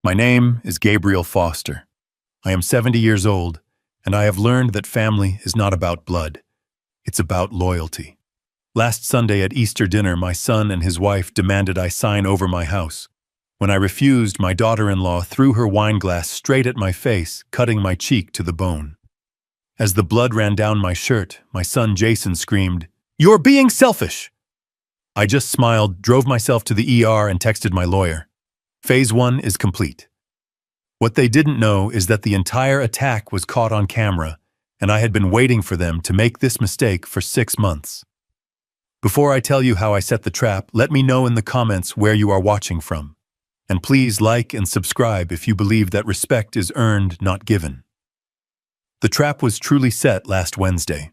My name is Gabriel Foster. I am 70 years old, and I have learned that family is not about blood. It's about loyalty. Last Sunday at Easter dinner, my son and his wife demanded I sign over my house. When I refused, my daughter-in-law threw her wine glass straight at my face, cutting my cheek to the bone. As the blood ran down my shirt, my son Jason screamed, "You're being selfish!" I just smiled, drove myself to the ER, and texted my lawyer. Phase 1 is complete. What they didn't know is that the entire attack was caught on camera, and I had been waiting for them to make this mistake for 6 months. Before I tell you how I set the trap, let me know in the comments where you are watching from. And please like and subscribe if you believe that respect is earned, not given. The trap was truly set last Wednesday.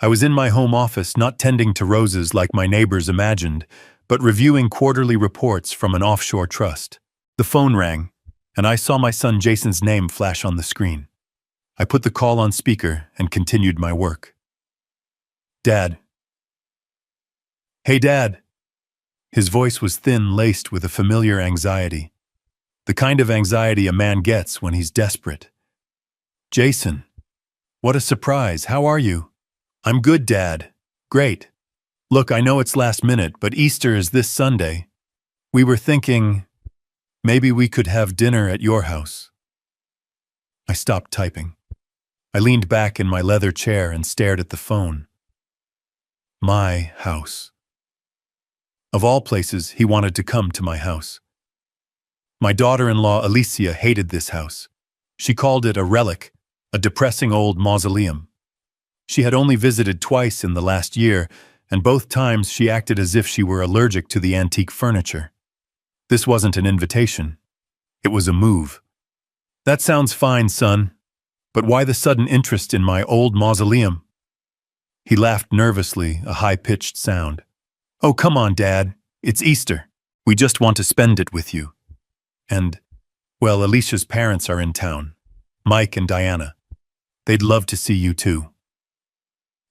I was in my home office, not tending to roses like my neighbors imagined, but reviewing quarterly reports from an offshore trust. The phone rang, and I saw my son Jason's name flash on the screen. I put the call on speaker and continued my work. "Dad." "Hey, Dad." His voice was thin, laced with a familiar anxiety. The kind of anxiety a man gets when he's desperate. "Jason, what a surprise. How are you?" "I'm good, Dad. Great. Look, I know it's last minute, but Easter is this Sunday. We were thinking maybe we could have dinner at your house." I stopped typing. I leaned back in my leather chair and stared at the phone. My house. Of all places, he wanted to come to my house. My daughter-in-law Alicia hated this house. She called it a relic, a depressing old mausoleum. She had only visited twice in the last year, and both times she acted as if she were allergic to the antique furniture. This wasn't an invitation. It was a move. "That sounds fine, son. But why the sudden interest in my old mausoleum?" He laughed nervously, a high-pitched sound. "Oh, come on, Dad. It's Easter. We just want to spend it with you. And, well, Alicia's parents are in town. Mike and Diana. They'd love to see you too."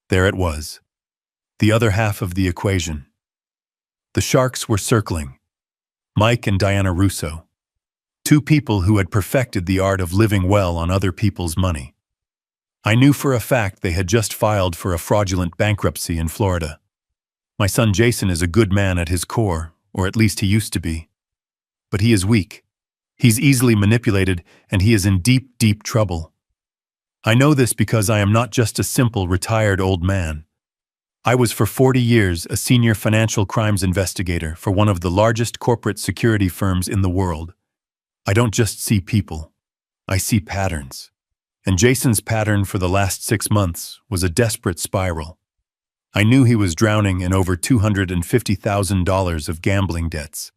There it was. The other half of the equation. The sharks were circling. Mike and Diana Russo. Two people who had perfected the art of living well on other people's money. I knew for a fact they had just filed for a fraudulent bankruptcy in Florida. My son Jason is a good man at his core, or at least he used to be. But he is weak. He's easily manipulated, and he is in deep, deep trouble. I know this because I am not just a simple retired old man. I was for 40 years a senior financial crimes investigator for one of the largest corporate security firms in the world. I don't just see people. I see patterns. And Jason's pattern for the last 6 months was a desperate spiral. I knew he was drowning in over $250,000 of gambling debts.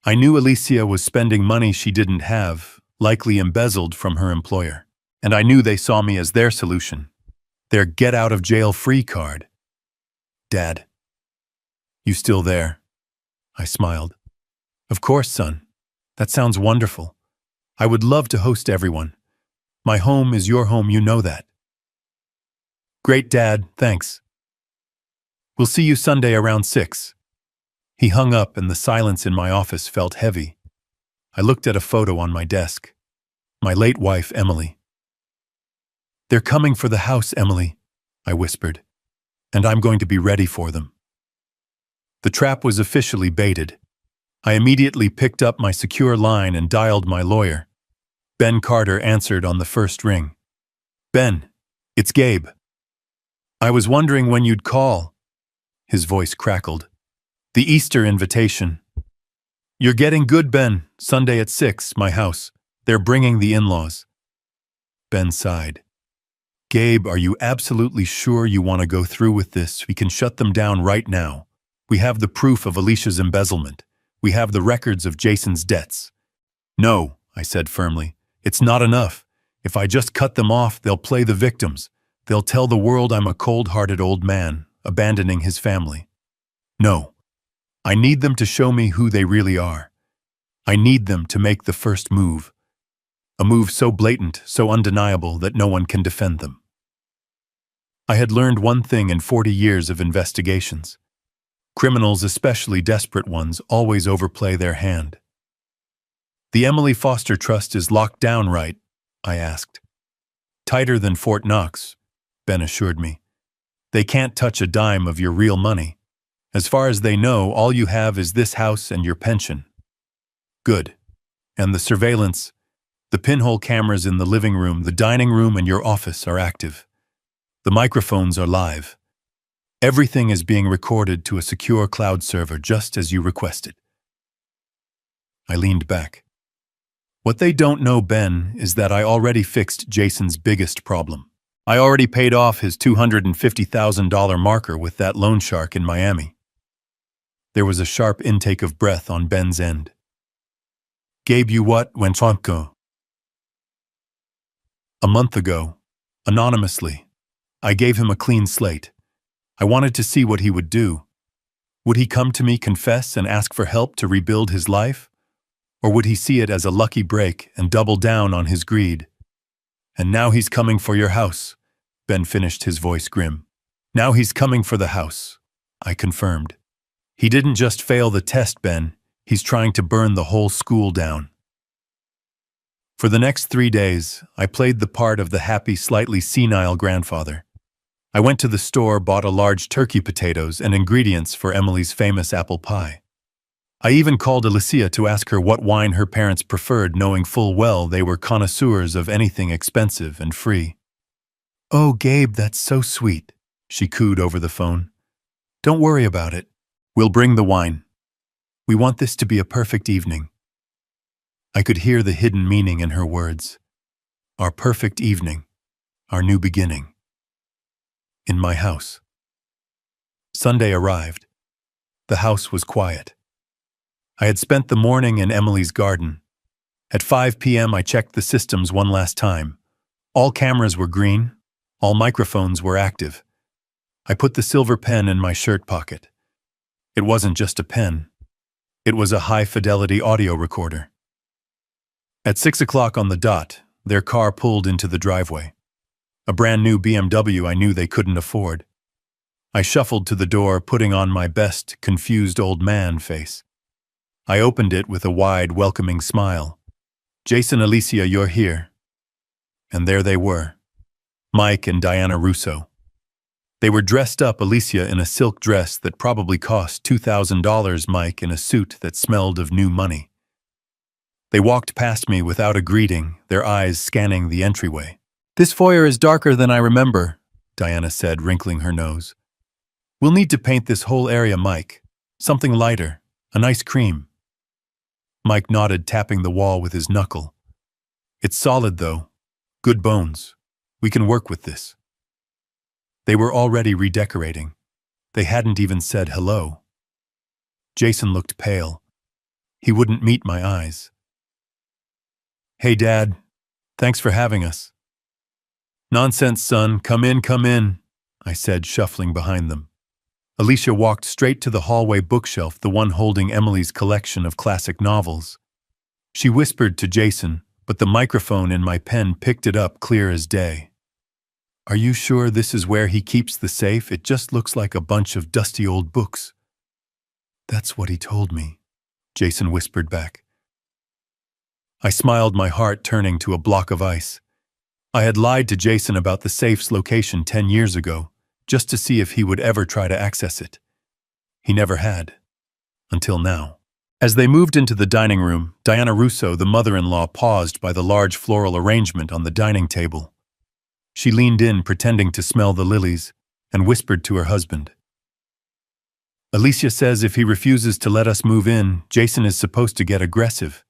I knew Alicia was spending money she didn't have, likely embezzled from her employer. And I knew they saw me as their solution, their get-out-of-jail-free card. "Dad, you still there?" I smiled. "Of course, son. That sounds wonderful. I would love to host everyone. My home is your home, you know that." "Great, Dad, thanks. We'll see you Sunday around 6. He hung up, and the silence in my office felt heavy. I looked at a photo on my desk. My late wife, Emily. "They're coming for the house, Emily," I whispered. "And I'm going to be ready for them." The trap was officially baited. I immediately picked up my secure line and dialed my lawyer. Ben Carter answered on the first ring. "Ben, it's Gabe. I was wondering when you'd call." His voice crackled. "The Easter invitation." "You're getting good, Ben. Sunday at 6, my house. They're bringing the in-laws." Ben sighed. "Gabe, are you absolutely sure you want to go through with this? We can shut them down right now. We have the proof of Alicia's embezzlement. We have the records of Jason's debts." "No," I said firmly. "It's not enough. If I just cut them off, they'll play the victims. They'll tell the world I'm a cold-hearted old man, abandoning his family. No. I need them to show me who they really are. I need them to make the first move. A move so blatant, so undeniable that no one can defend them." I had learned one thing in 40 years of investigations. Criminals, especially desperate ones, always overplay their hand. The Emily Foster Trust is locked down, right? I asked. Tighter than Fort Knox, Ben assured me. They can't touch a dime of your real money. As far as they know, all you have is this house and your pension. Good. And the surveillance, the pinhole cameras in the living room, the dining room, and your office are active. The microphones are live. Everything is being recorded to a secure cloud server just as you requested. I leaned back. What they don't know, Ben, is that I already fixed Jason's biggest problem. I already paid off his $250,000 marker with that loan shark in Miami. There was a sharp intake of breath on Ben's end. Gave you what, Wenchonko? A month ago, anonymously, I gave him a clean slate. I wanted to see what he would do. Would he come to me, confess, and ask for help to rebuild his life? Or would he see it as a lucky break and double down on his greed? And now he's coming for your house, Ben finished, his voice grim. Now he's coming for the house, I confirmed. He didn't just fail the test, Ben. He's trying to burn the whole school down. For the next 3 days, I played the part of the happy, slightly senile grandfather. I went to the store, bought a large turkey, potatoes, and ingredients for Emily's famous apple pie. I even called Alicia to ask her what wine her parents preferred, knowing full well they were connoisseurs of anything expensive and free. "Oh, Gabe, that's so sweet," she cooed over the phone. "Don't worry about it. We'll bring the wine. We want this to be a perfect evening." I could hear the hidden meaning in her words. Our perfect evening, our new beginning. In my house. Sunday arrived. The house was quiet. I had spent the morning in Emily's garden. At 5 p.m. I checked the systems one last time. All cameras were green. All microphones were active. I put the silver pen in my shirt pocket. It wasn't just a pen. It was a high-fidelity audio recorder. At 6 o'clock on the dot, their car pulled into the driveway. A brand new BMW I knew they couldn't afford. I shuffled to the door, putting on my best confused old man face. I opened it with a wide, welcoming smile. "Jason, Alicia, you're here." And there they were, Mike and Diana Russo. They were dressed up, Alicia in a silk dress that probably cost $2,000, Mike in a suit that smelled of new money. They walked past me without a greeting, their eyes scanning the entryway. "This foyer is darker than I remember," Diana said, wrinkling her nose. "We'll need to paint this whole area, Mike. Something lighter, a nice cream." Mike nodded, tapping the wall with his knuckle. "It's solid, though. Good bones. We can work with this." They were already redecorating. They hadn't even said hello. Jason looked pale. He wouldn't meet my eyes. "Hey, Dad. Thanks for having us." "Nonsense, son. Come in," I said, shuffling behind them. Alicia walked straight to the hallway bookshelf, the one holding Emily's collection of classic novels. She whispered to Jason, but the microphone in my pen picked it up clear as day. "Are you sure this is where he keeps the safe? It just looks like a bunch of dusty old books." "That's what he told me," Jason whispered back. I smiled, my heart turning to a block of ice. I had lied to Jason about the safe's location 10 years ago, just to see if he would ever try to access it. He never had. Until now. As they moved into the dining room, Diana Russo, the mother-in-law, paused by the large floral arrangement on the dining table. She leaned in, pretending to smell the lilies, and whispered to her husband. "Alicia says if he refuses to let us move in, Jason is supposed to get aggressive.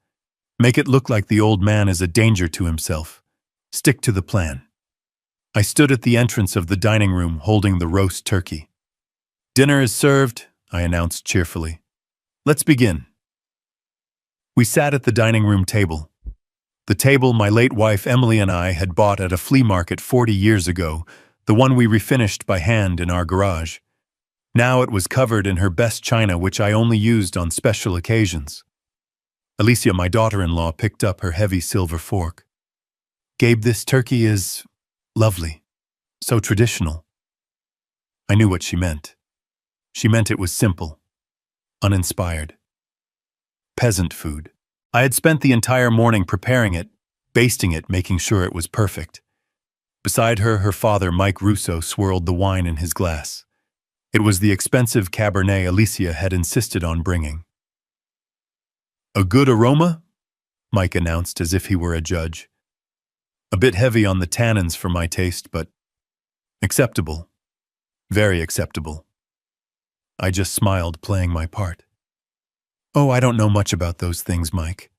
Make it look like the old man is a danger to himself. Stick to the plan." I stood at the entrance of the dining room, holding the roast turkey. "Dinner is served," I announced cheerfully. "Let's begin." We sat at the dining room table. The table my late wife Emily and I had bought at a flea market 40 years ago, the one we refinished by hand in our garage. Now it was covered in her best china, which I only used on special occasions. Alicia, my daughter-in-law, picked up her heavy silver fork. "Gabe, this turkey is lovely. So traditional." I knew what she meant. She meant it was simple, uninspired. Peasant food. I had spent the entire morning preparing it, basting it, making sure it was perfect. Beside her, her father, Mike Russo, swirled the wine in his glass. It was the expensive Cabernet Alicia had insisted on bringing. "A good aroma?" Mike announced as if he were a judge. "A bit heavy on the tannins for my taste, but acceptable. Very acceptable." I just smiled, playing my part. "Oh, I don't know much about those things, Mike.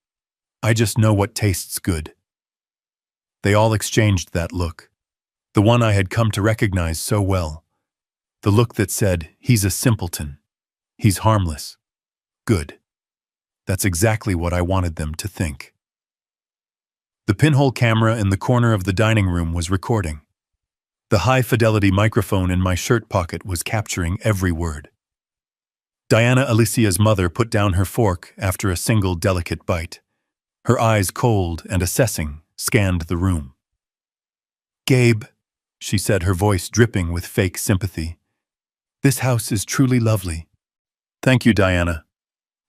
I just know what tastes good." They all exchanged that look, the one I had come to recognize so well. The look that said, "He's a simpleton. He's harmless. Good." That's exactly what I wanted them to think. The pinhole camera in the corner of the dining room was recording. The high-fidelity microphone in my shirt pocket was capturing every word. Diana Alicia's mother put down her fork after a single delicate bite. Her eyes, cold and assessing, scanned the room. "Gabe," she said, her voice dripping with fake sympathy, "this house is truly lovely." "Thank you, Diana.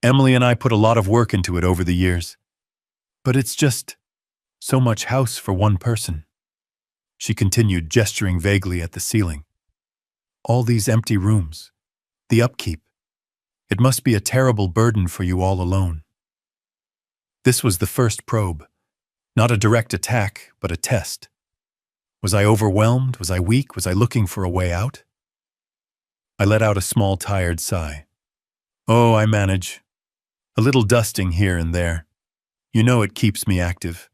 Emily and I put a lot of work into it over the years. But it's just so much house for one person." She continued, gesturing vaguely at the ceiling. "All these empty rooms. The upkeep. It must be a terrible burden for you all alone." This was the first probe. Not a direct attack, but a test. Was I overwhelmed? Was I weak? Was I looking for a way out? I let out a small, tired sigh. "Oh, I manage. A little dusting here and there. You know it keeps me active."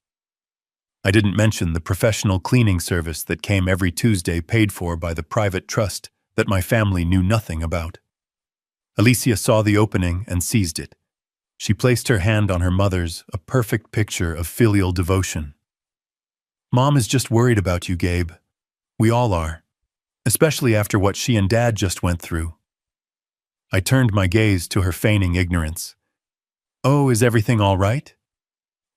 I didn't mention the professional cleaning service that came every Tuesday, paid for by the private trust that my family knew nothing about. Alicia saw the opening and seized it. She placed her hand on her mother's, a perfect picture of filial devotion. "Mom is just worried about you, Gabe. We all are. Especially after what she and Dad just went through." I turned my gaze to her feigning ignorance. "Oh, is everything all right?"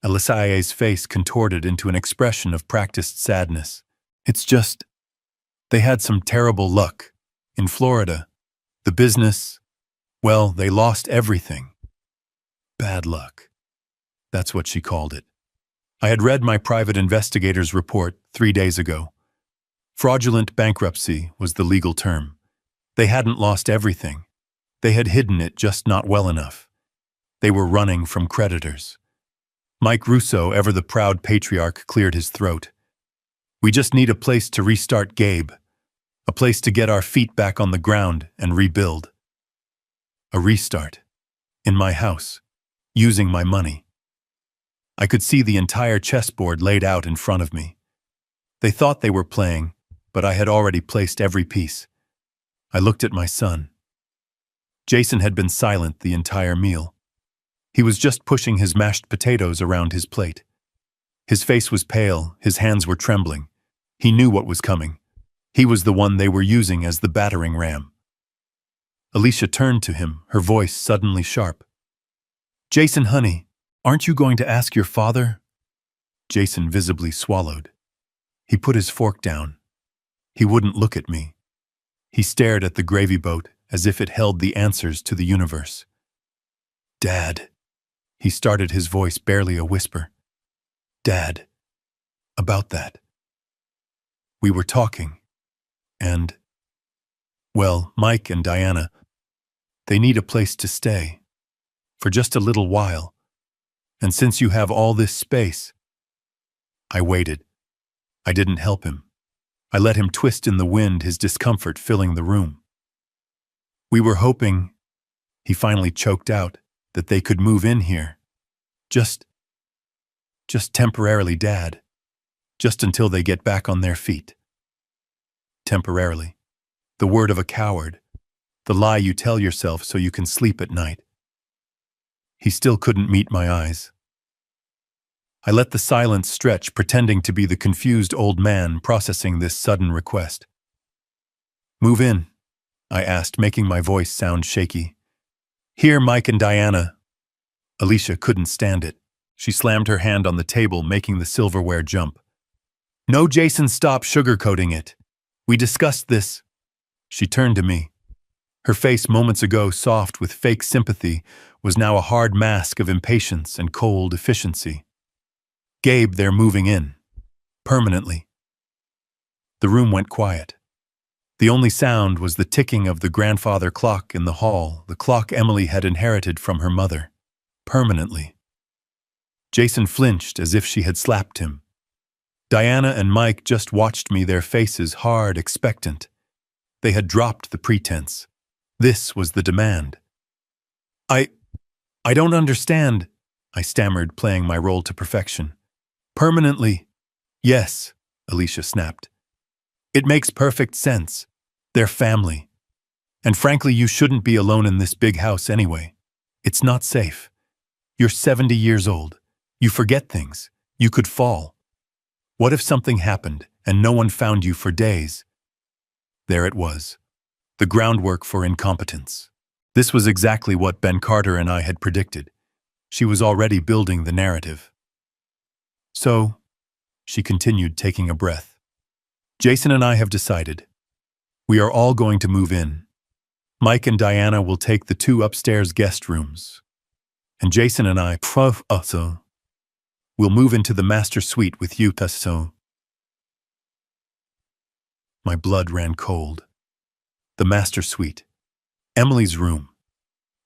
Alicia's face contorted into an expression of practiced sadness. "It's just, they had some terrible luck. In Florida, the business, well, they lost everything. Bad luck." That's what she called it. I had read my private investigator's report 3 days ago. Fraudulent bankruptcy was the legal term. They hadn't lost everything. They had hidden it, just not well enough. They were running from creditors. Mike Russo, ever the proud patriarch, cleared his throat. "We just need a place to restart, Gabe. A place to get our feet back on the ground and rebuild." A restart. In my house. Using my money. I could see the entire chessboard laid out in front of me. They thought they were playing, but I had already placed every piece. I looked at my son. Jason had been silent the entire meal. He was just pushing his mashed potatoes around his plate. His face was pale, his hands were trembling. He knew what was coming. He was the one they were using as the battering ram. Alicia turned to him, her voice suddenly sharp. "Jason, honey, aren't you going to ask your father?" Jason visibly swallowed. He put his fork down. He wouldn't look at me. He stared at the gravy boat as if it held the answers to the universe. "Dad," he started, his voice barely a whisper. "Dad, about that. We were talking, and, well, Mike and Diana, they need a place to stay. For just a little while. And since you have all this space..." I waited. I didn't help him. I let him twist in the wind, his discomfort filling the room. "We were hoping," he finally choked out, "that they could move in here. Just temporarily, Dad. Just until they get back on their feet." Temporarily. The word of a coward. The lie you tell yourself so you can sleep at night. He still couldn't meet my eyes. I let the silence stretch, pretending to be the confused old man processing this sudden request. "Move in?" I asked, making my voice sound shaky. "Here, Mike and Diana." Alicia couldn't stand it. She slammed her hand on the table, making the silverware jump. "No, Jason, stop sugarcoating it. We discussed this." She turned to me. Her face, moments ago soft with fake sympathy, was now a hard mask of impatience and cold efficiency. "Gabe, they're moving in. Permanently." The room went quiet. The only sound was the ticking of the grandfather clock in the hall, the clock Emily had inherited from her mother. Permanently. Jason flinched as if she had slapped him. Diana and Mike just watched me, their faces hard, expectant. They had dropped the pretense. This was the demand. I don't understand," I stammered, playing my role to perfection. "Permanently." "Yes," Alicia snapped. "It makes perfect sense. They're family. And frankly, you shouldn't be alone in this big house anyway. It's not safe. You're 70 years old. You forget things. You could fall. What if something happened and no one found you for days?" There it was. The groundwork for incompetence. This was exactly what Ben Carter and I had predicted. She was already building the narrative. "So," she continued, taking a breath, "Jason and I have decided. We are all going to move in. Mike and Diana will take the 2 upstairs guest rooms. And Jason and I, will move into the master suite with you, so." My blood ran cold. The master suite. Emily's room.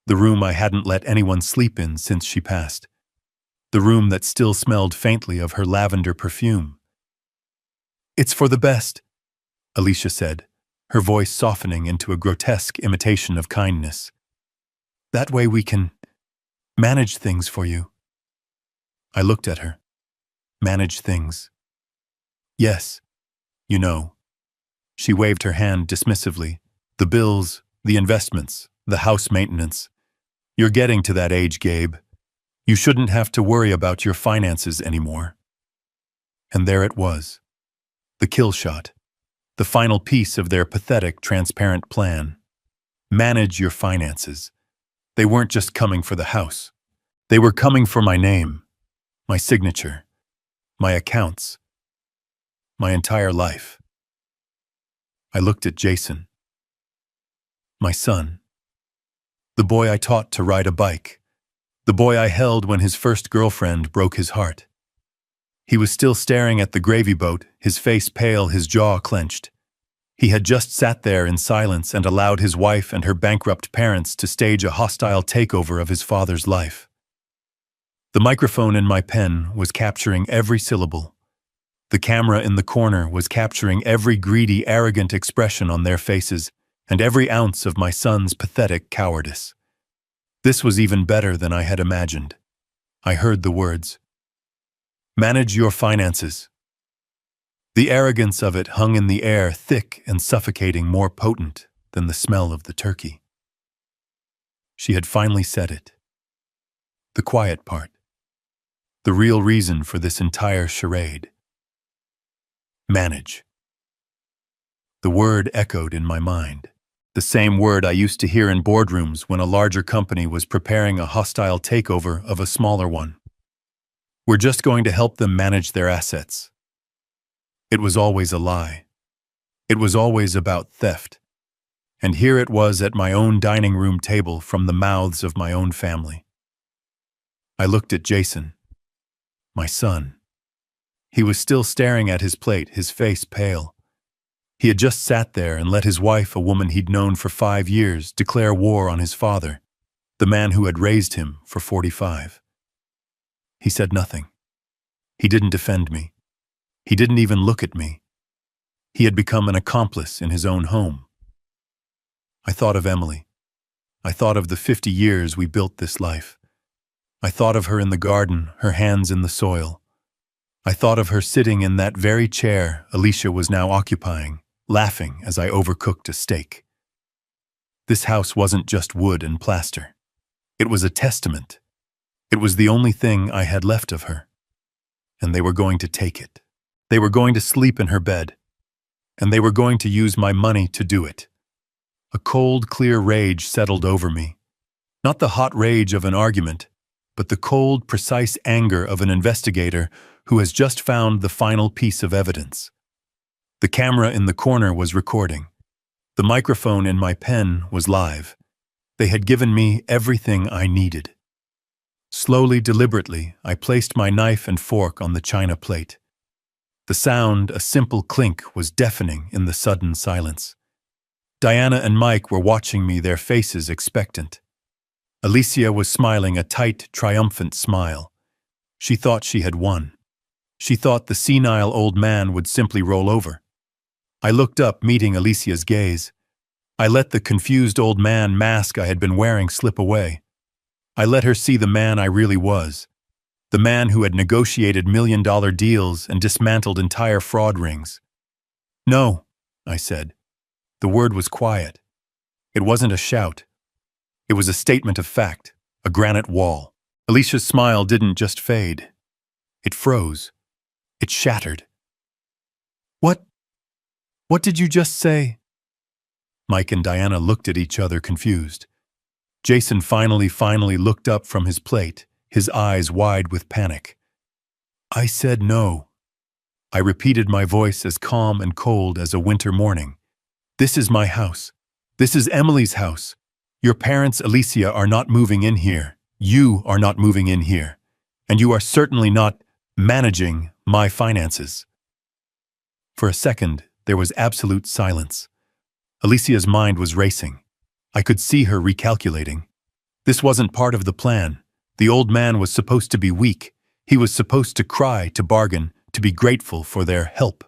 The room I hadn't let anyone sleep in since she passed. The room that still smelled faintly of her lavender perfume. "It's for the best," Alicia said, her voice softening into a grotesque imitation of kindness. "That way we can manage things for you." I looked at her. Manage things. "Yes, you know." She waved her hand dismissively. "The bills, the investments, the house maintenance. You're getting to that age, Gabe. You shouldn't have to worry about your finances anymore." And there it was. The kill shot. The final piece of their pathetic, transparent plan. Manage your finances. They weren't just coming for the house. They were coming for my name, my signature, my accounts, my entire life. I looked at Jason. My son. The boy I taught to ride a bike. The boy I held when his first girlfriend broke his heart. He was still staring at the gravy boat, his face pale, his jaw clenched. He had just sat there in silence and allowed his wife and her bankrupt parents to stage a hostile takeover of his father's life. The microphone in my pen was capturing every syllable. The camera in the corner was capturing every greedy, arrogant expression on their faces and every ounce of my son's pathetic cowardice. This was even better than I had imagined. I heard the words, "Manage your finances." The arrogance of it hung in the air, thick and suffocating, more potent than the smell of the turkey. She had finally said it. The quiet part. The real reason for this entire charade. Manage. The word echoed in my mind. The same word I used to hear in boardrooms when a larger company was preparing a hostile takeover of a smaller one. "We're just going to help them manage their assets." It was always a lie. It was always about theft. And here it was at my own dining room table from the mouths of my own family. I looked at Jason, my son. He was still staring at his plate, his face pale. He had just sat there and let his wife, a woman he'd known for 5 years, declare war on his father, the man who had raised him for 45. He said nothing. He didn't defend me. He didn't even look at me. He had become an accomplice in his own home. I thought of Emily. I thought of the 50 years we built this life. I thought of her in the garden, her hands in the soil. I thought of her sitting in that very chair Alicia was now occupying, laughing as I overcooked a steak. This house wasn't just wood and plaster. It was a testament. It was the only thing I had left of her. And they were going to take it. They were going to sleep in her bed. And they were going to use my money to do it. A cold, clear rage settled over me. Not the hot rage of an argument, but the cold, precise anger of an investigator who has just found the final piece of evidence. The camera in the corner was recording. The microphone in my pen was live. They had given me everything I needed. Slowly, deliberately, I placed my knife and fork on the china plate. The sound, a simple clink, was deafening in the sudden silence. Diana and Mike were watching me, their faces expectant. Alicia was smiling a tight, triumphant smile. She thought she had won. She thought the senile old man would simply roll over. I looked up, meeting Alicia's gaze. I let the confused old man mask I had been wearing slip away. I let her see the man I really was. The man who had negotiated million-dollar deals and dismantled entire fraud rings. "No," I said. The word was quiet. It wasn't a shout. It was a statement of fact, a granite wall. Alicia's smile didn't just fade. It froze. It shattered. What did you just say?" Mike and Diana looked at each other, confused. Jason finally looked up from his plate, his eyes wide with panic. "I said no." I repeated, my voice as calm and cold as a winter morning. "This is my house. This is Emily's house. Your parents, Alicia, are not moving in here. You are not moving in here. And you are certainly not managing my finances." For a second, there was absolute silence. Alicia's mind was racing. I could see her recalculating. This wasn't part of the plan. The old man was supposed to be weak. He was supposed to cry, to bargain, to be grateful for their help.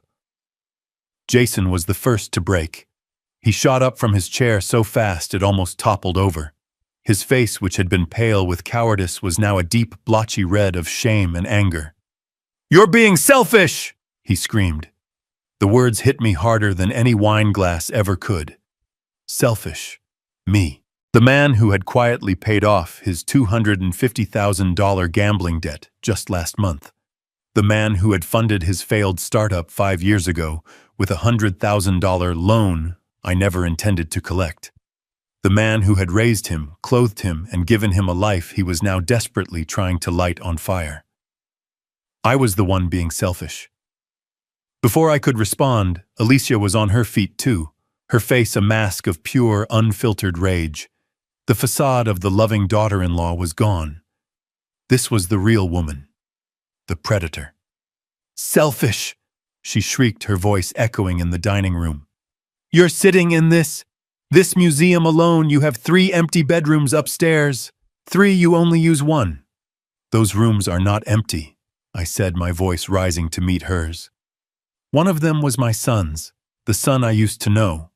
Jason was the first to break. He shot up from his chair so fast it almost toppled over. His face, which had been pale with cowardice, was now a deep, blotchy red of shame and anger. "You're being selfish!" he screamed. The words hit me harder than any wine glass ever could. Selfish. Me. The man who had quietly paid off his $250,000 gambling debt just last month. The man who had funded his failed startup 5 years ago with a $100,000 loan I never intended to collect. The man who had raised him, clothed him, and given him a life he was now desperately trying to light on fire. I was the one being selfish. Before I could respond, Alicia was on her feet too, her face a mask of pure, unfiltered rage. The facade of the loving daughter-in-law was gone. This was the real woman, the predator. "Selfish!" she shrieked, her voice echoing in the dining room. "You're sitting in this museum alone. You have 3 empty bedrooms upstairs. 3, you only use 1. "Those rooms are not empty," I said, my voice rising to meet hers. "One of them was my son's, the son I used to know.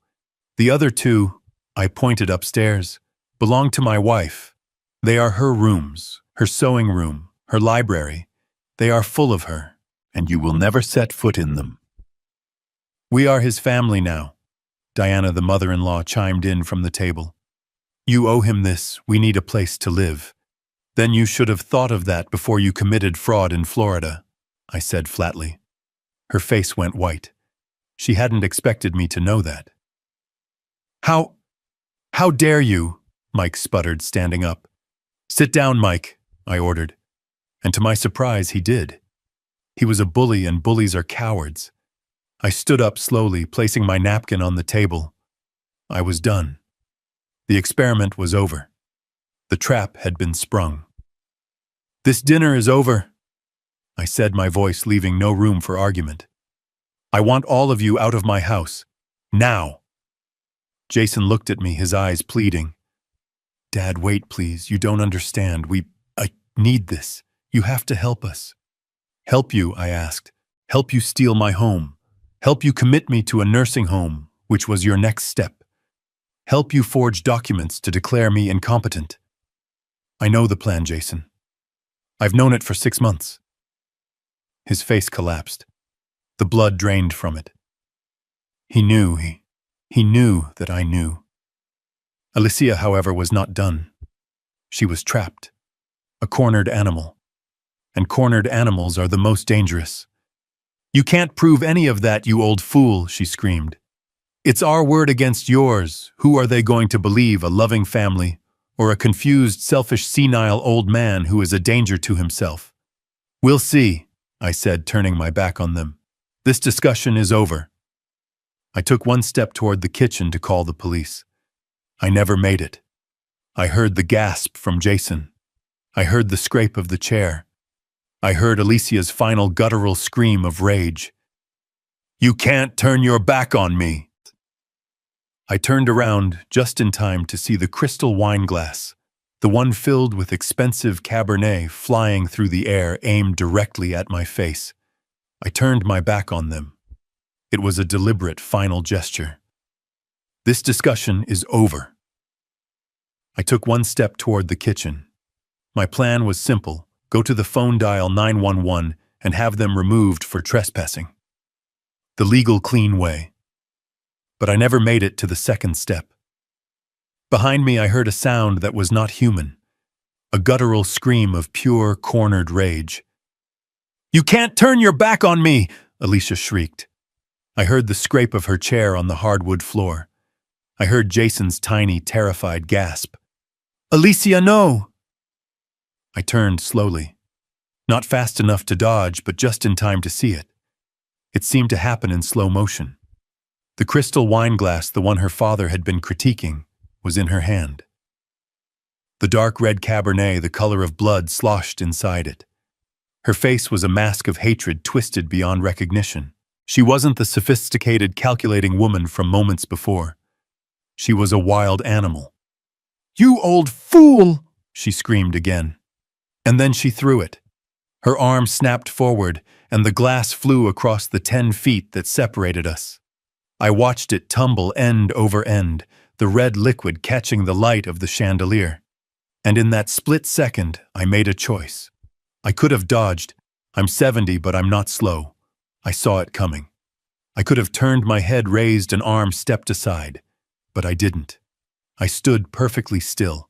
The other 2, I pointed upstairs, belong to my wife. They are her rooms, her sewing room, her library. They are full of her, and you will never set foot in them." "We are his family now," Diana, the mother-in-law, chimed in from the table. "You owe him this. We need a place to live." "Then you should have thought of that before you committed fraud in Florida," I said flatly. Her face went white. She hadn't expected me to know that. How dare you?" Mike sputtered, standing up. "Sit down, Mike," I ordered. And to my surprise, he did. He was a bully, and bullies are cowards. I stood up slowly, placing my napkin on the table. I was done. The experiment was over. The trap had been sprung. "This dinner is over," I said, my voice leaving no room for argument. "I want all of you out of my house. Now." Jason looked at me, his eyes pleading. "Dad, wait, please. You don't understand. I need this. You have to help us." "Help you?" I asked. "Help you steal my home. Help you commit me to a nursing home, which was your next step. Help you forge documents to declare me incompetent." "I know the plan, Jason. I've known it for 6 months." His face collapsed. The blood drained from it. He knew that I knew. Alicia, however, was not done. She was trapped. A cornered animal. And cornered animals are the most dangerous. "You can't prove any of that, you old fool," she screamed. "It's our word against yours. Who are they going to believe, a loving family, or a confused, selfish, senile old man who is a danger to himself?" "We'll see," I said, turning my back on them. "This discussion is over." I took one step toward the kitchen to call the police. I never made it. I heard the gasp from Jason. I heard the scrape of the chair. I heard Alicia's final guttural scream of rage. "You can't turn your back on me!" I turned around just in time to see the crystal wine glass, the one filled with expensive Cabernet, flying through the air, aimed directly at my face. I turned my back on them. It was a deliberate final gesture. This discussion is over. I took one step toward the kitchen. My plan was simple: go to the phone, dial 911, and have them removed for trespassing. The legal, clean way. But I never made it to the second step. Behind me, I heard a sound that was not human, a guttural scream of pure, cornered rage. "You can't turn your back on me!" Alicia shrieked. I heard the scrape of her chair on the hardwood floor. I heard Jason's tiny, terrified gasp. "Alicia, no!" I turned slowly. Not fast enough to dodge, but just in time to see it. It seemed to happen in slow motion. The crystal wine glass, the one her father had been critiquing, was in her hand. The dark red Cabernet, the color of blood, sloshed inside it. Her face was a mask of hatred twisted beyond recognition. She wasn't the sophisticated, calculating woman from moments before. She was a wild animal. "You old fool!" she screamed again. And then she threw it. Her arm snapped forward, and the glass flew across the 10 feet that separated us. I watched it tumble end over end, the red liquid catching the light of the chandelier. And in that split second, I made a choice. I could have dodged. I'm 70, but I'm not slow. I saw it coming. I could have turned my head, raised an arm, stepped aside. But I didn't. I stood perfectly still.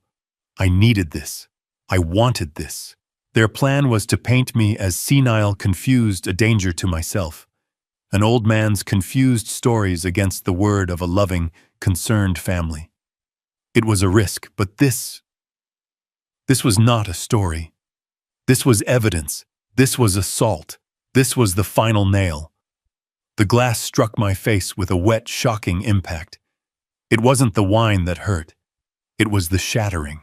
I needed this. I wanted this. Their plan was to paint me as senile, confused, a danger to myself. An old man's confused stories against the word of a loving, concerned family. It was a risk, but this was not a story. This was evidence. This was assault. This was the final nail. The glass struck my face with a wet, shocking impact. It wasn't the wine that hurt. It was the shattering.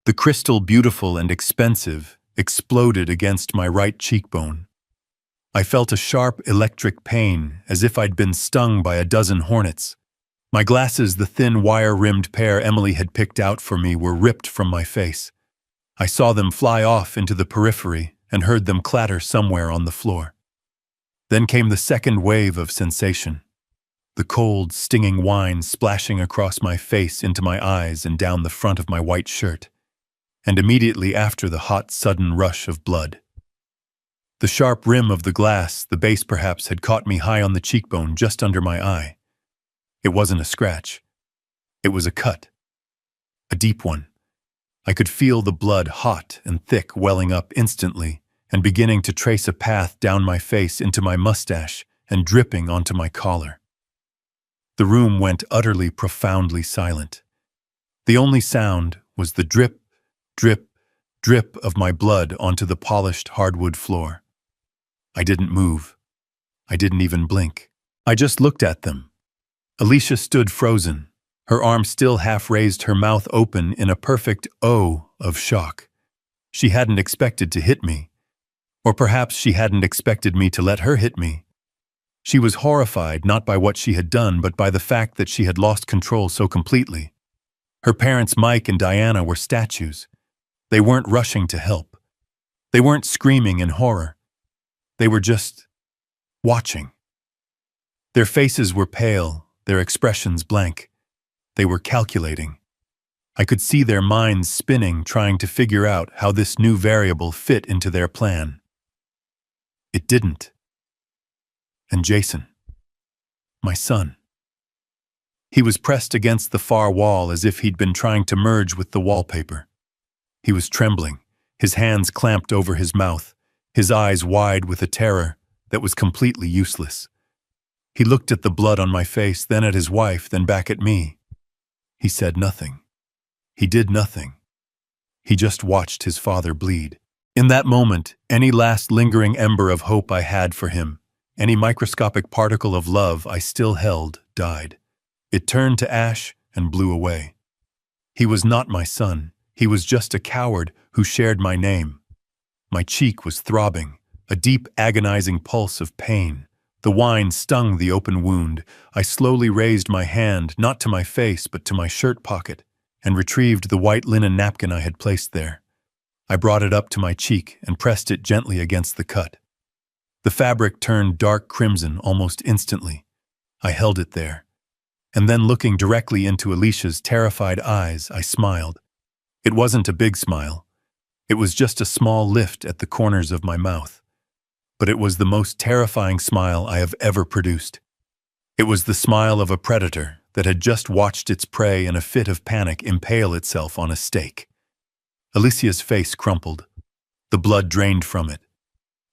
The crystal, beautiful and expensive, exploded against my right cheekbone. I felt a sharp electric pain, as if I'd been stung by a dozen hornets. My glasses, the thin wire-rimmed pair Emily had picked out for me, were ripped from my face. I saw them fly off into the periphery and heard them clatter somewhere on the floor. Then came the second wave of sensation. The cold, stinging wine splashing across my face, into my eyes, and down the front of my white shirt. And immediately after, the hot, sudden rush of blood. The sharp rim of the glass, the base perhaps, had caught me high on the cheekbone, just under my eye. It wasn't a scratch. It was a cut. A deep one. I could feel the blood, hot and thick, welling up instantly and beginning to trace a path down my face into my mustache and dripping onto my collar. The room went utterly, profoundly silent. The only sound was the drip, drip, drip of my blood onto the polished hardwood floor. I didn't move. I didn't even blink. I just looked at them. Alicia stood frozen, her arm still half raised, her mouth open in a perfect O of shock. She hadn't expected to hit me. Or perhaps she hadn't expected me to let her hit me. She was horrified not by what she had done, but by the fact that she had lost control so completely. Her parents, Mike and Diana, were statues. They weren't rushing to help. They weren't screaming in horror. They were just watching. Their faces were pale, their expressions blank. They were calculating. I could see their minds spinning, trying to figure out how this new variable fit into their plan. It didn't. And Jason, my son. He was pressed against the far wall as if he'd been trying to merge with the wallpaper. He was trembling, his hands clamped over his mouth, his eyes wide with a terror that was completely useless. He looked at the blood on my face, then at his wife, then back at me. He said nothing. He did nothing. He just watched his father bleed. In that moment, any last lingering ember of hope I had for him, any microscopic particle of love I still held, died. It turned to ash and blew away. He was not my son. He was just a coward who shared my name. My cheek was throbbing, a deep, agonizing pulse of pain. The wine stung the open wound. I slowly raised my hand, not to my face, but to my shirt pocket, and retrieved the white linen napkin I had placed there. I brought it up to my cheek and pressed it gently against the cut. The fabric turned dark crimson almost instantly. I held it there, and then looking directly into Alicia's terrified eyes, I smiled. It wasn't a big smile. It was just a small lift at the corners of my mouth. But it was the most terrifying smile I have ever produced. It was the smile of a predator that had just watched its prey in a fit of panic impale itself on a stake. Alicia's face crumpled. The blood drained from it.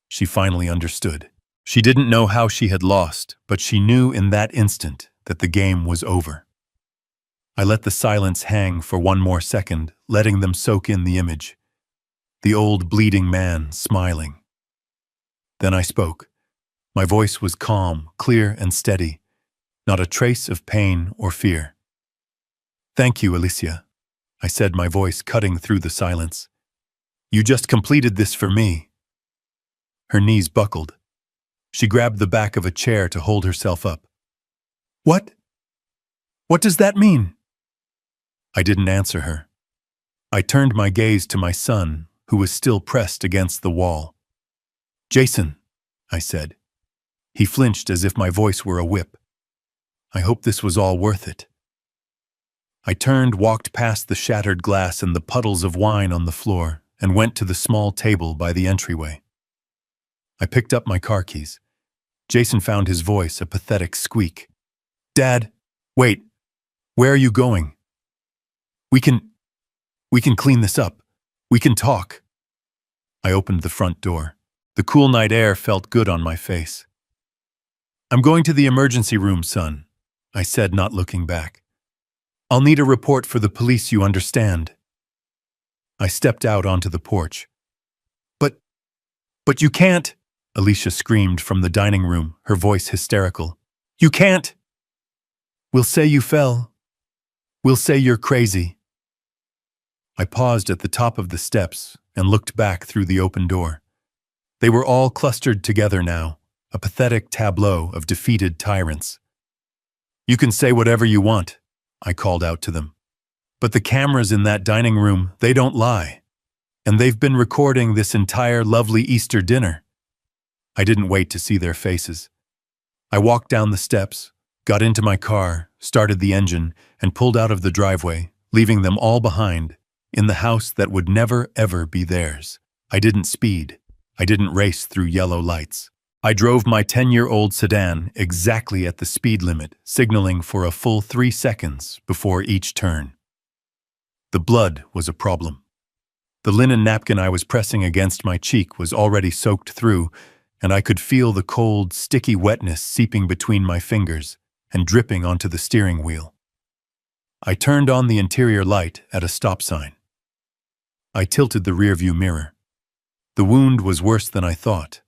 She finally understood. She didn't know how she had lost, but she knew in that instant that the game was over. I let the silence hang for one more second, letting them soak in the image. The old bleeding man smiling. Then I spoke. My voice was calm, clear, and steady, not a trace of pain or fear. "Thank you, Alicia," I said, my voice cutting through the silence. "You just completed this for me." Her knees buckled. She grabbed the back of a chair to hold herself up. "What? What does that mean?" I didn't answer her. I turned my gaze to my son, who was still pressed against the wall. "Jason," I said. He flinched as if my voice were a whip. I hope this was all worth it. I turned, walked past the shattered glass and the puddles of wine on the floor, and went to the small table by the entryway. I picked up my car keys. Jason found his voice a pathetic squeak. "Dad, wait. Where are you going? We can clean this up. We can talk." I opened the front door. The cool night air felt good on my face. "I'm going to the emergency room, son," I said, not looking back. "I'll need a report for the police, you understand." I stepped out onto the porch. But you can't," Alicia screamed from the dining room, her voice hysterical. "You can't. We'll say you fell. We'll say you're crazy." I paused at the top of the steps and looked back through the open door. They were all clustered together now, a pathetic tableau of defeated tyrants. "You can say whatever you want," I called out to them. "But the cameras in that dining room, they don't lie. And they've been recording this entire lovely Easter dinner." I didn't wait to see their faces. I walked down the steps, got into my car, started the engine, and pulled out of the driveway, leaving them all behind, in the house that would never, ever be theirs. I didn't speed. I didn't race through yellow lights. I drove my 10-year-old sedan exactly at the speed limit, signaling for a full 3 seconds before each turn. The blood was a problem. The linen napkin I was pressing against my cheek was already soaked through, and I could feel the cold, sticky wetness seeping between my fingers and dripping onto the steering wheel. I turned on the interior light at a stop sign. I tilted the rearview mirror. The wound was worse than I thought.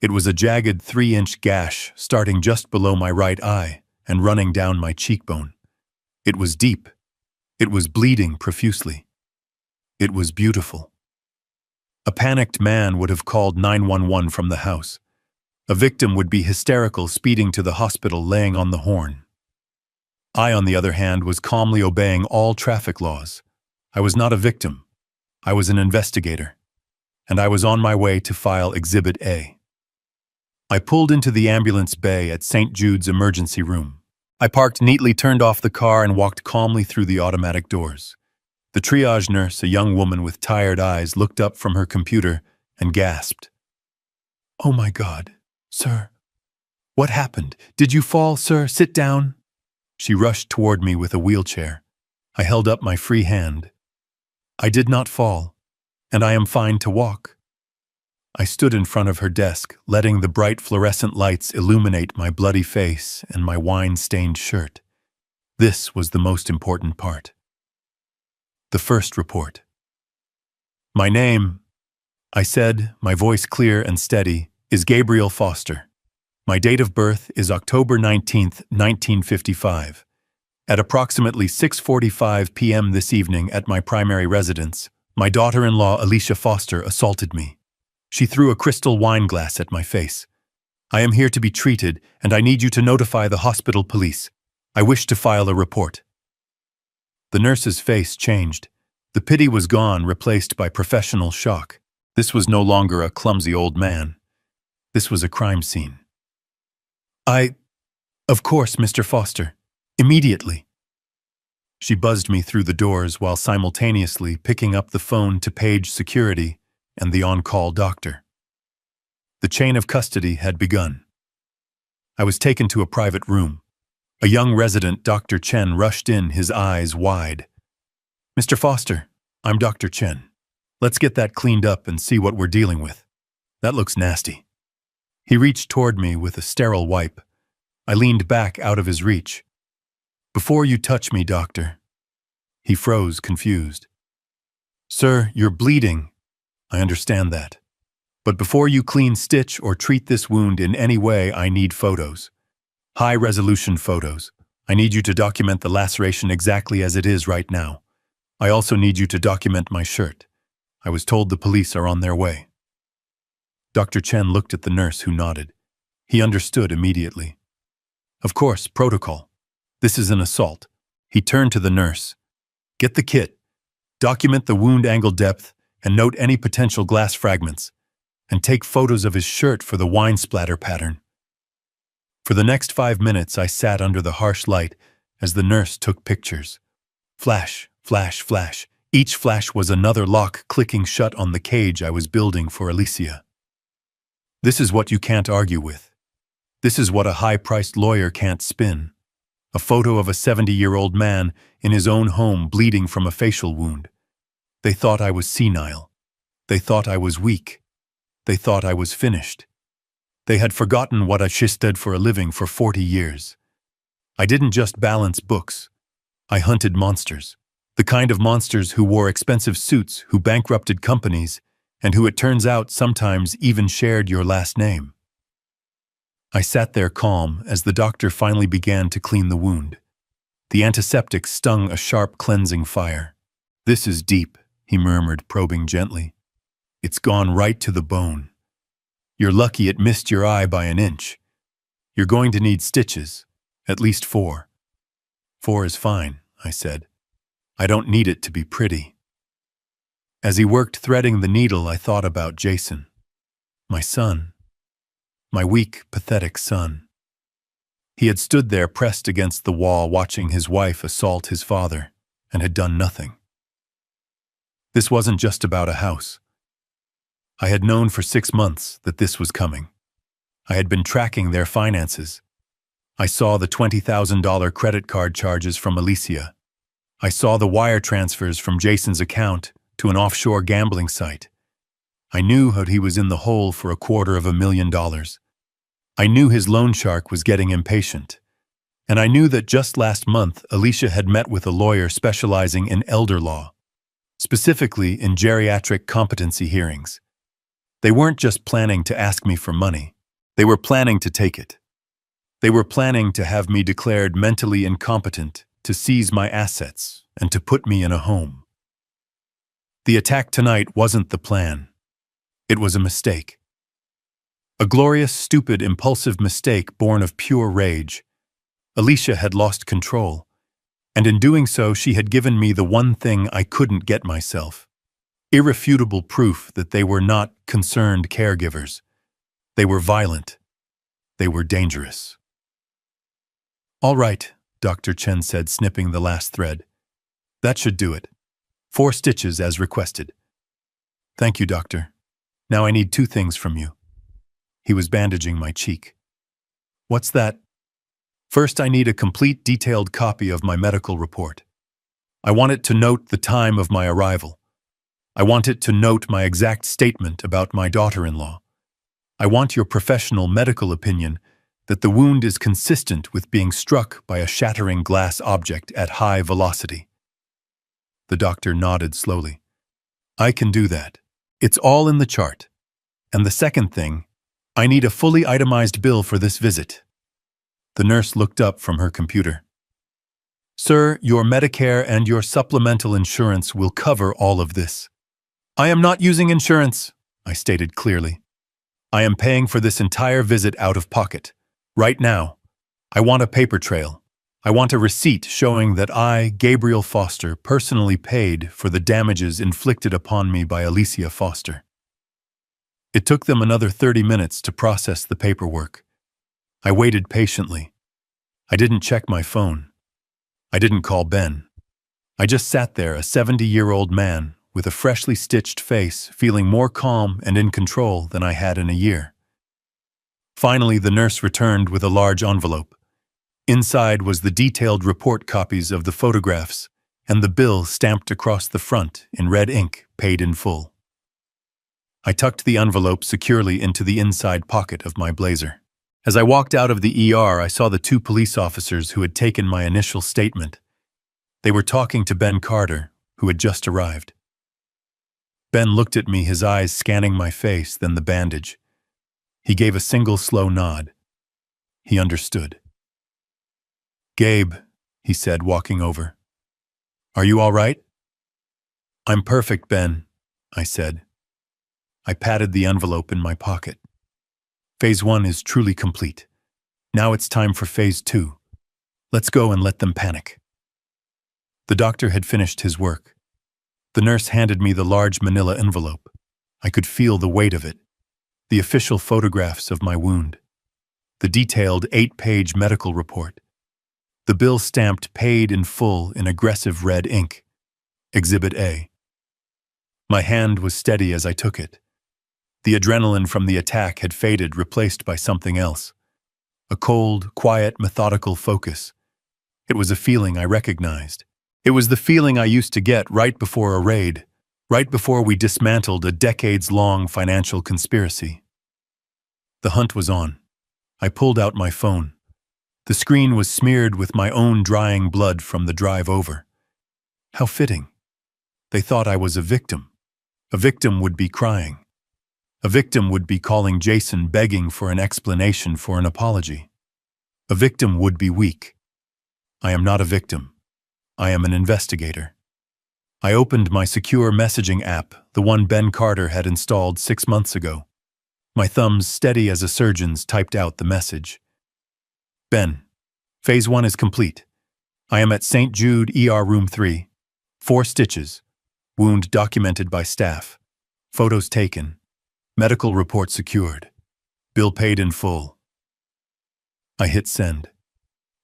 It was a jagged 3-inch gash starting just below my right eye and running down my cheekbone. It was deep. It was bleeding profusely. It was beautiful. A panicked man would have called 911 from the house. A victim would be hysterical, speeding to the hospital, laying on the horn. I, on the other hand, was calmly obeying all traffic laws. I was not a victim. I was an investigator. And I was on my way to file Exhibit A. I pulled into the ambulance bay at St. Jude's emergency room. I parked neatly, turned off the car, and walked calmly through the automatic doors. The triage nurse, a young woman with tired eyes, looked up from her computer and gasped. "Oh my God, sir. What happened? Did you fall, sir? Sit down." She rushed toward me with a wheelchair. I held up my free hand. "I did not fall, and I am fine to walk." I stood in front of her desk, letting the bright fluorescent lights illuminate my bloody face and my wine-stained shirt. This was the most important part. The first report. "My name," I said, my voice clear and steady, "is Gabriel Foster. My date of birth is October 19th, 1955. At approximately 6:45 p.m. this evening at my primary residence, my daughter-in-law Alicia Foster assaulted me. She threw a crystal wine glass at my face. I am here to be treated, and I need you to notify the hospital police. I wish to file a report. The nurse's face changed. The pity was gone, replaced by professional shock. This was no longer a clumsy old man. This was a crime scene. Of course, Mr. Foster. Immediately. She buzzed me through the doors while simultaneously picking up the phone to page security and the on-call doctor. The chain of custody had begun. I was taken to a private room. A young resident, Dr. Chen, rushed in, his eyes wide. Mr. Foster, I'm Dr. Chen. Let's get that cleaned up and see what we're dealing with. That looks nasty. He reached toward me with a sterile wipe. I leaned back out of his reach. Before you touch me, doctor. He froze, confused. Sir, you're bleeding. I understand that. But before you clean, stitch, or treat this wound in any way, I need photos. High-resolution photos. I need you to document the laceration exactly as it is right now. I also need you to document my shirt. I was told the police are on their way. Dr. Chen looked at the nurse, who nodded. He understood immediately. Of course, protocol. This is an assault. He turned to the nurse. Get the kit. Document the wound angle depth and note any potential glass fragments. And take photos of his shirt for the wine splatter pattern. For the next 5 minutes, I sat under the harsh light as the nurse took pictures. Flash, flash, flash. Each flash was another lock clicking shut on the cage I was building for Alicia. This is what you can't argue with. This is what a high-priced lawyer can't spin. A photo of a 70-year-old man in his own home bleeding from a facial wound. They thought I was senile. They thought I was weak. They thought I was finished. They had forgotten what I did for a living for 40 years. I didn't just balance books. I hunted monsters. The kind of monsters who wore expensive suits, who bankrupted companies, and who, it turns out, sometimes even shared your last name. I sat there calm as the doctor finally began to clean the wound. The antiseptic stung a sharp cleansing fire. This is deep, he murmured, probing gently. It's gone right to the bone. You're lucky it missed your eye by an inch. You're going to need stitches, at least 4. 4 is fine, I said. I don't need it to be pretty. As he worked threading the needle, I thought about Jason. My son. My weak, pathetic son. He had stood there pressed against the wall watching his wife assault his father and had done nothing. This wasn't just about a house. I had known for 6 months that this was coming. I had been tracking their finances. I saw the $20,000 credit card charges from Alicia. I saw the wire transfers from Jason's account to an offshore gambling site. I knew that he was in the hole for $250,000. I knew his loan shark was getting impatient. And I knew that just last month, Alicia had met with a lawyer specializing in elder law, specifically in geriatric competency hearings. They weren't just planning to ask me for money. They were planning to take it. They were planning to have me declared mentally incompetent, to seize my assets, and to put me in a home. The attack tonight wasn't the plan. It was a mistake. A glorious, stupid, impulsive mistake born of pure rage. Alicia had lost control, and in doing so she had given me the one thing I couldn't get myself. Irrefutable proof that they were not concerned caregivers. They were violent. They were dangerous. All right, Dr. Chen said, snipping the last thread. That should do it. 4 stitches as requested. Thank you, doctor. Now I need 2 things from you. He was bandaging my cheek. What's that? First, I need a complete detailed copy of my medical report. I want it to note the time of my arrival. I want it to note my exact statement about my daughter-in-law. I want your professional medical opinion that the wound is consistent with being struck by a shattering glass object at high velocity. The doctor nodded slowly. I can do that. It's all in the chart. And the second thing, I need a fully itemized bill for this visit. The nurse looked up from her computer. Sir, your Medicare and your supplemental insurance will cover all of this. I am not using insurance, I stated clearly. I am paying for this entire visit out of pocket. Right now. I want a paper trail. I want a receipt showing that I, Gabriel Foster, personally paid for the damages inflicted upon me by Alicia Foster. It took them another 30 minutes to process the paperwork. I waited patiently. I didn't check my phone. I didn't call Ben. I just sat there, a 70-year-old man, with a freshly stitched face, feeling more calm and in control than I had in a year. Finally, the nurse returned with a large envelope. Inside was the detailed report copies of the photographs and the bill stamped across the front in red ink, paid in full. I tucked the envelope securely into the inside pocket of my blazer. As I walked out of the ER, I saw the 2 police officers who had taken my initial statement. They were talking to Ben Carter, who had just arrived. Ben looked at me, his eyes scanning my face, then the bandage. He gave a single slow nod. He understood. "Gabe," he said, walking over. "Are you all right?" "I'm perfect, Ben," I said. I patted the envelope in my pocket. Phase 1 is truly complete. Now it's time for Phase 2. Let's go and let them panic. The doctor had finished his work. The nurse handed me the large manila envelope. I could feel the weight of it. The official photographs of my wound. The detailed 8-page medical report. The bill stamped paid in full in aggressive red ink. Exhibit A. My hand was steady as I took it. The adrenaline from the attack had faded, replaced by something else. A cold, quiet, methodical focus. It was a feeling I recognized. It was the feeling I used to get right before a raid, right before we dismantled a decades-long financial conspiracy. The hunt was on. I pulled out my phone. The screen was smeared with my own drying blood from the drive over. How fitting. They thought I was a victim. A victim would be crying. A victim would be calling Jason, begging for an explanation, for an apology. A victim would be weak. I am not a victim. I am an investigator. I opened my secure messaging app, the one Ben Carter had installed 6 months ago. My thumbs, steady as a surgeon's, typed out the message. Ben, Phase 1 is complete. I am at St. Jude ER Room 3. 4 stitches. Wound documented by staff. Photos taken. Medical report secured. Bill paid in full. I hit send.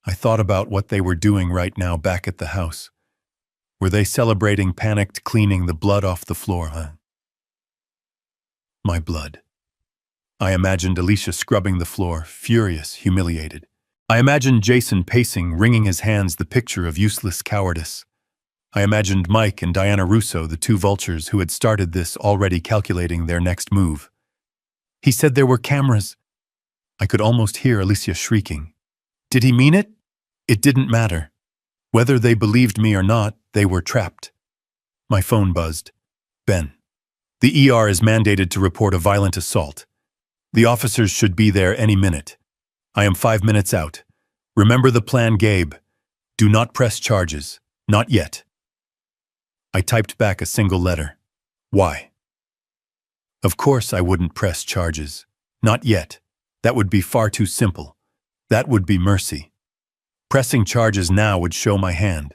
I thought about what they were doing right now back at the house. Were they celebrating, panicked, cleaning the blood off the floor, huh? My blood. I imagined Alicia scrubbing the floor, furious, humiliated. I imagined Jason pacing, wringing his hands, the picture of useless cowardice. I imagined Mike and Diana Russo, the 2 vultures who had started this, already calculating their next move. He said there were cameras. I could almost hear Alicia shrieking. Did he mean it? It didn't matter. Whether they believed me or not, they were trapped. My phone buzzed. Ben. The ER is mandated to report a violent assault. The officers should be there any minute. I am 5 minutes out. Remember the plan, Gabe. Do not press charges. Not yet. I typed back a single letter. Why? Of course I wouldn't press charges. Not yet. That would be far too simple. That would be mercy. Pressing charges now would show my hand.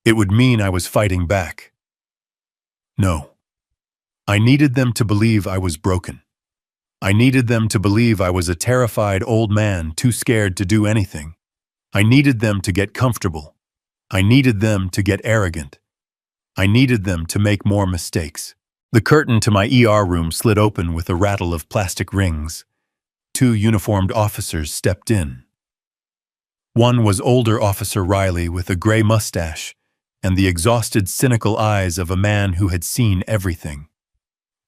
It would mean I was fighting back. No. I needed them to believe I was broken. I needed them to believe I was a terrified old man too scared to do anything. I needed them to get comfortable. I needed them to get arrogant. I needed them to make more mistakes. The curtain to my ER room slid open with a rattle of plastic rings. 2 uniformed officers stepped in. One was older Officer Riley with a gray mustache and the exhausted, cynical eyes of a man who had seen everything.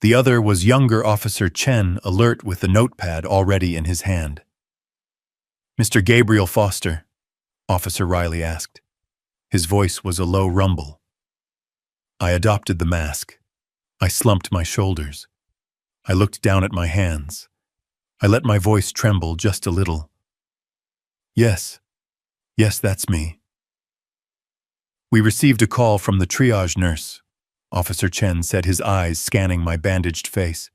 The other was younger Officer Chen, alert with a notepad already in his hand. "Mr. Gabriel Foster," Officer Riley asked. His voice was a low rumble. I adopted the mask. I slumped my shoulders. I looked down at my hands. I let my voice tremble just a little. Yes, that's me. We received a call from the triage nurse. Officer Chen said, his eyes scanning my bandaged face.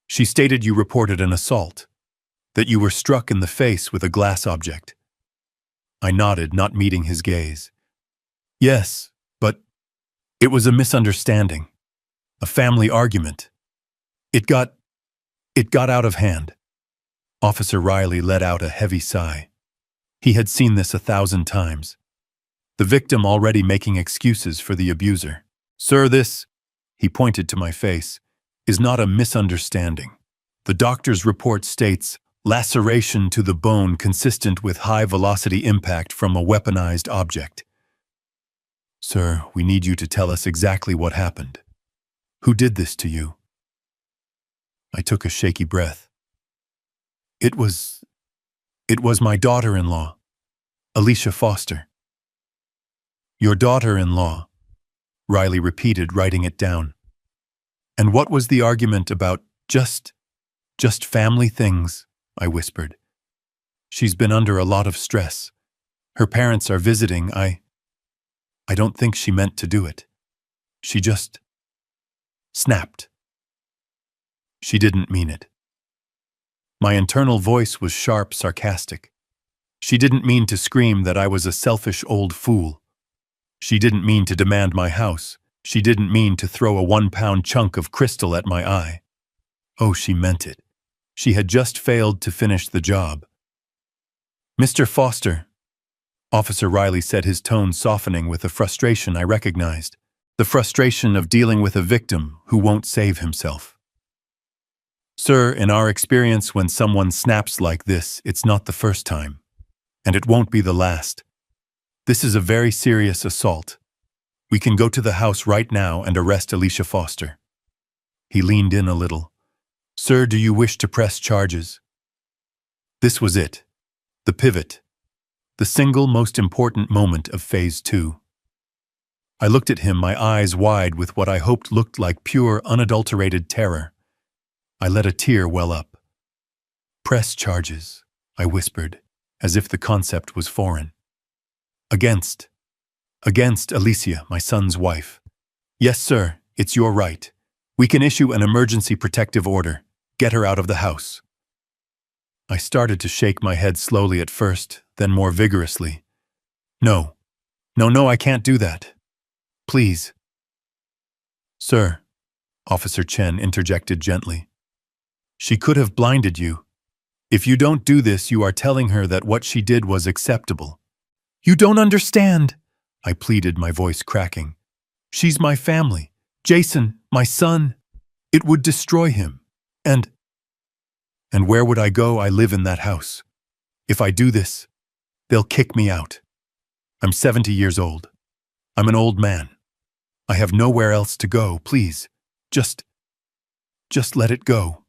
She stated you reported an assault, that you were struck in the face with a glass object. I nodded, not meeting his gaze. Yes, but it was a misunderstanding, a family argument. It got out of hand. Officer Riley let out a heavy sigh. He had seen this 1,000 times. The victim already making excuses for the abuser. Sir, this, he pointed to my face, is not a misunderstanding. The doctor's report states laceration to the bone consistent with high-velocity impact from a weaponized object. Sir, we need you to tell us exactly what happened. Who did this to you? I took a shaky breath. It was my daughter-in-law, Alicia Foster. Your daughter-in-law, Riley repeated, writing it down. And what was the argument about? Just family things, I whispered. She's been under a lot of stress. Her parents are visiting. I don't think she meant to do it. She just snapped. She didn't mean it. My internal voice was sharp, sarcastic. She didn't mean to scream that I was a selfish old fool. She didn't mean to demand my house. She didn't mean to throw a 1-pound chunk of crystal at my eye. Oh, she meant it. She had just failed to finish the job. Mr. Foster, Officer Riley said, his tone softening with a frustration I recognized. The frustration of dealing with a victim who won't save himself. Sir, in our experience, when someone snaps like this, it's not the first time. And it won't be the last. This is a very serious assault. We can go to the house right now and arrest Alicia Foster. He leaned in a little. Sir, do you wish to press charges? This was it. The pivot. The single most important moment of Phase 2. I looked at him, my eyes wide with what I hoped looked like pure, unadulterated terror. I let a tear well up. Press charges, I whispered, as if the concept was foreign. Against Alicia, my son's wife. Yes, sir, it's your right. We can issue an emergency protective order. Get her out of the house. I started to shake my head slowly at first, then more vigorously. No, I can't do that. Please. Sir, Officer Chen interjected gently. She could have blinded you. If you don't do this, you are telling her that what she did was acceptable. You don't understand, I pleaded, my voice cracking. She's my family. Jason, my son. It would destroy him. And where would I go? I live in that house. If I do this, they'll kick me out. I'm 70 years old. I'm an old man. I have nowhere else to go. Please, just let it go.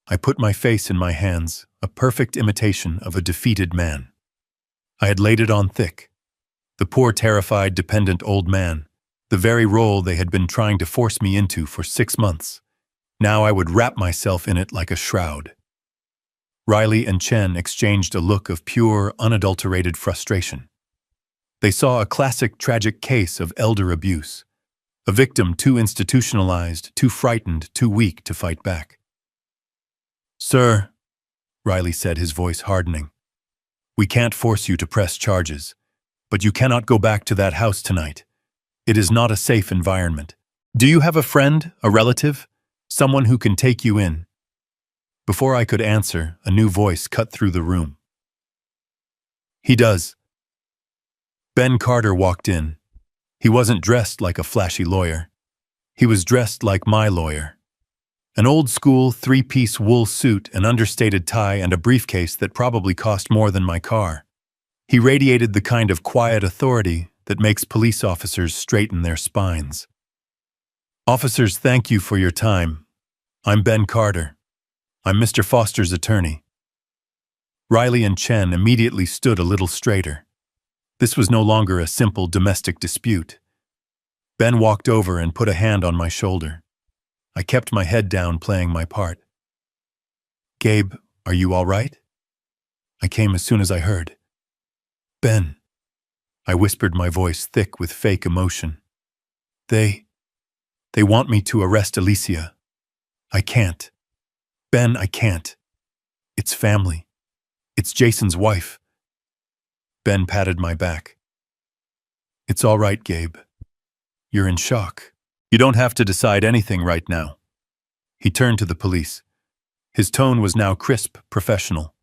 I put my face in my hands, a perfect imitation of a defeated man. I had laid it on thick. The poor, terrified, dependent old man, the very role they had been trying to force me into for 6 months. Now I would wrap myself in it like a shroud. Riley and Chen exchanged a look of pure, unadulterated frustration. They saw a classic, tragic case of elder abuse, a victim too institutionalized, too frightened, too weak to fight back. Sir, Riley said, his voice hardening, we can't force you to press charges, but you cannot go back to that house tonight. It is not a safe environment. Do you have a friend, a relative, someone who can take you in? Before I could answer, a new voice cut through the room. He does. Ben Carter walked in. He wasn't dressed like a flashy lawyer. He was dressed like my lawyer. An old-school 3-piece wool suit, an understated tie, and a briefcase that probably cost more than my car. He radiated the kind of quiet authority that makes police officers straighten their spines. Officers, thank you for your time. I'm Ben Carter. I'm Mr. Foster's attorney. Riley and Chen immediately stood a little straighter. This was no longer a simple domestic dispute. Ben walked over and put a hand on my shoulder. I kept my head down, playing my part. Gabe, are you all right? I came as soon as I heard. Ben, I whispered, my voice thick with fake emotion. They want me to arrest Alicia. I can't. Ben, I can't. It's family. It's Jason's wife. Ben patted my back. It's all right, Gabe. You're in shock. You don't have to decide anything right now. He turned to the police. His tone was now crisp, professional.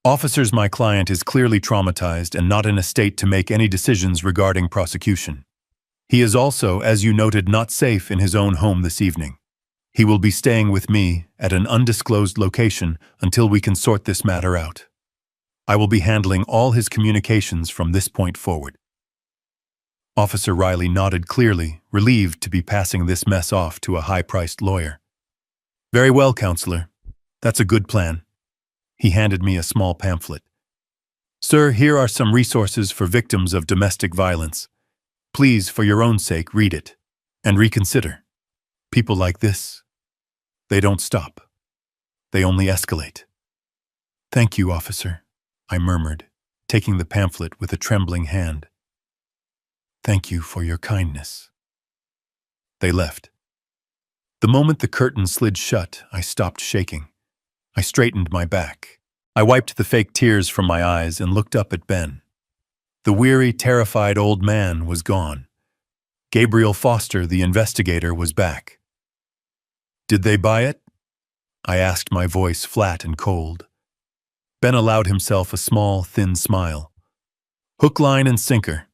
Officers, my client is clearly traumatized and not in a state to make any decisions regarding prosecution. He is also, as you noted, not safe in his own home this evening. He will be staying with me at an undisclosed location until we can sort this matter out. I will be handling all his communications from this point forward. Officer Riley nodded clearly, relieved to be passing this mess off to a high-priced lawyer. Very well, counselor. That's a good plan. He handed me a small pamphlet. Sir, here are some resources for victims of domestic violence. Please, for your own sake, read it and reconsider. People like this, they don't stop. They only escalate. Thank you, officer, I murmured, taking the pamphlet with a trembling hand. Thank you for your kindness. They left. The moment the curtain slid shut, I stopped shaking. I straightened my back. I wiped the fake tears from my eyes and looked up at Ben. The weary, terrified old man was gone. Gabriel Foster, the investigator, was back. Did they buy it? I asked, my voice flat and cold. Ben allowed himself a small, thin smile. Hook, line, and sinker.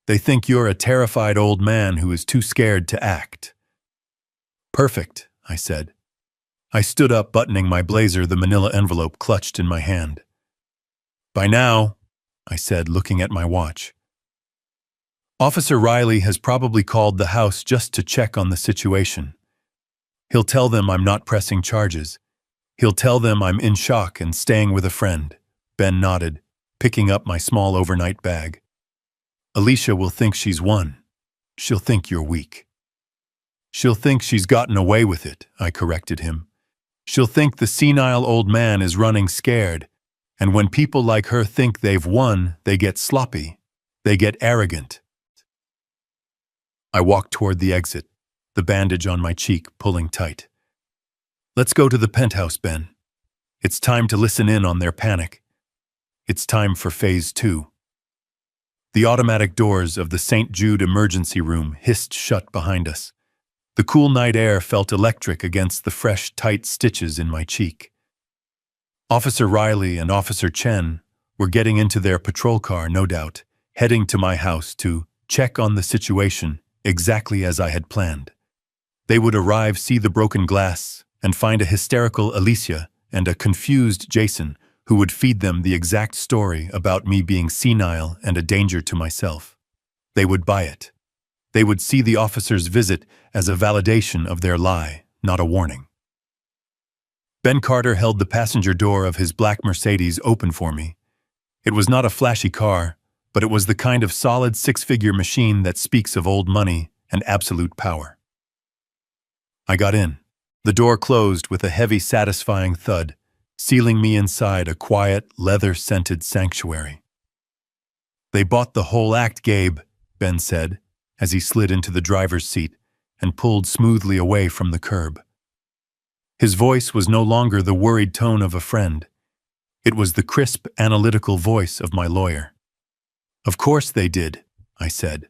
They think you're a terrified old man who is too scared to act. Perfect, I said. I stood up, buttoning my blazer, the manila envelope clutched in my hand. By now, I said, looking at my watch. Officer Riley has probably called the house just to check on the situation. He'll tell them I'm not pressing charges. He'll tell them I'm in shock and staying with a friend. Ben nodded, picking up my small overnight bag. Alicia will think she's won. She'll think you're weak. She'll think she's gotten away with it, I corrected him. She'll think the senile old man is running scared, and when people like her think they've won, they get sloppy. They get arrogant. I walked toward the exit, the bandage on my cheek pulling tight. Let's go to the penthouse, Ben. It's time to listen in on their panic. It's time for phase 2. The automatic doors of the St. Jude emergency room hissed shut behind us. The cool night air felt electric against the fresh, tight stitches in my cheek. Officer Riley and Officer Chen were getting into their patrol car, no doubt, heading to my house to check on the situation exactly as I had planned. They would arrive, see the broken glass, and find a hysterical Alicia and a confused Jason who would feed them the exact story about me being senile and a danger to myself. They would buy it. They would see the officer's visit as a validation of their lie, not a warning. Ben Carter held the passenger door of his black Mercedes open for me. It was not a flashy car, but it was the kind of solid six-figure machine that speaks of old money and absolute power. I got in. The door closed with a heavy, satisfying thud, sealing me inside a quiet, leather-scented sanctuary. They bought the whole act, Gabe, Ben said, as he slid into the driver's seat and pulled smoothly away from the curb. His voice was no longer the worried tone of a friend. It was the crisp, analytical voice of my lawyer. Of course they did, I said.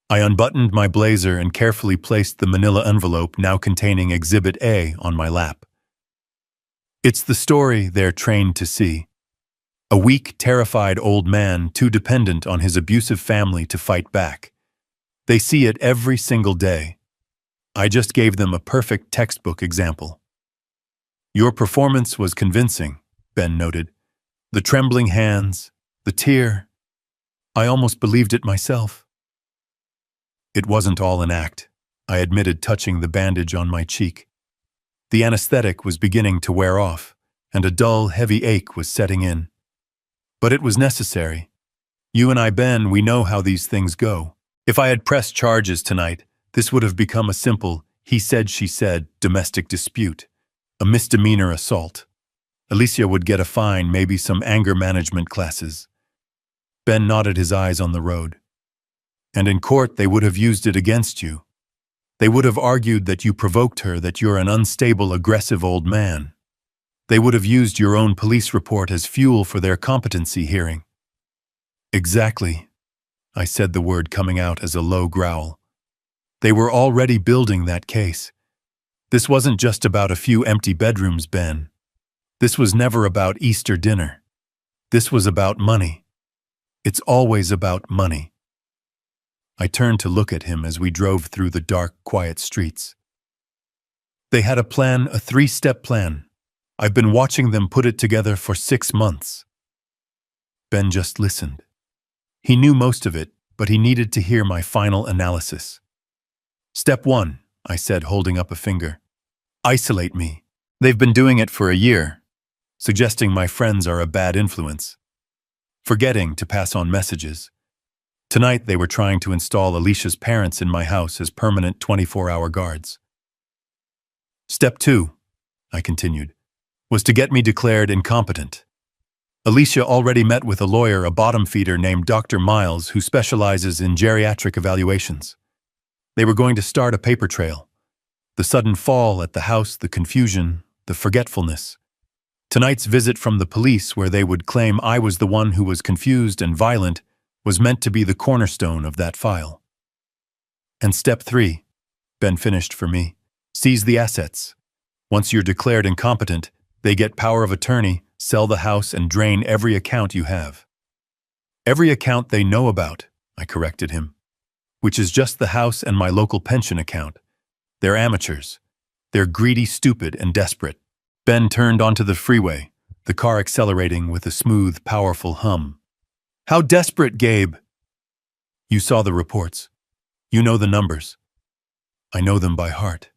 I unbuttoned my blazer and carefully placed the manila envelope now containing Exhibit A on my lap. It's the story they're trained to see. A weak, terrified old man too dependent on his abusive family to fight back. They see it every single day. I just gave them a perfect textbook example. Your performance was convincing, Ben noted. The trembling hands, the tear. I almost believed it myself. It wasn't all an act, I admitted, touching the bandage on my cheek. The anesthetic was beginning to wear off, and a dull, heavy ache was setting in. But it was necessary. You and I, Ben, we know how these things go. If I had pressed charges tonight, this would have become a simple, he said, she said, domestic dispute, a misdemeanor assault. Alicia would get a fine, maybe some anger management classes. Ben nodded, his eyes on the road. And in court, they would have used it against you. They would have argued that you provoked her, that you're an unstable, aggressive old man. They would have used your own police report as fuel for their competency hearing. Exactly, I said, the word coming out as a low growl. They were already building that case. This wasn't just about a few empty bedrooms, Ben. This was never about Easter dinner. This was about money. It's always about money. I turned to look at him as we drove through the dark, quiet streets. They had a plan, a 3-step plan. I've been watching them put it together for 6 months. Ben just listened. He knew most of it, but he needed to hear my final analysis. Step 1, I said, holding up a finger. Isolate me. They've been doing it for a year, suggesting my friends are a bad influence, forgetting to pass on messages. Tonight they were trying to install Alicia's parents in my house as permanent 24-hour guards. Step 2, I continued, was to get me declared incompetent. Alicia already met with a lawyer, a bottom feeder named Dr. Miles, who specializes in geriatric evaluations. They were going to start a paper trail. The sudden fall at the house, the confusion, the forgetfulness. Tonight's visit from the police, where they would claim I was the one who was confused and violent, was meant to be the cornerstone of that file. And step 3, Ben finished for me, seize the assets. Once you're declared incompetent, they get power of attorney, sell the house, and drain every account you have. Every account they know about, I corrected him, which is just the house and my local pension account. They're amateurs. They're greedy, stupid, and desperate. Ben turned onto the freeway, the car accelerating with a smooth, powerful hum. How desperate, Gabe! You saw the reports. You know the numbers. I know them by heart,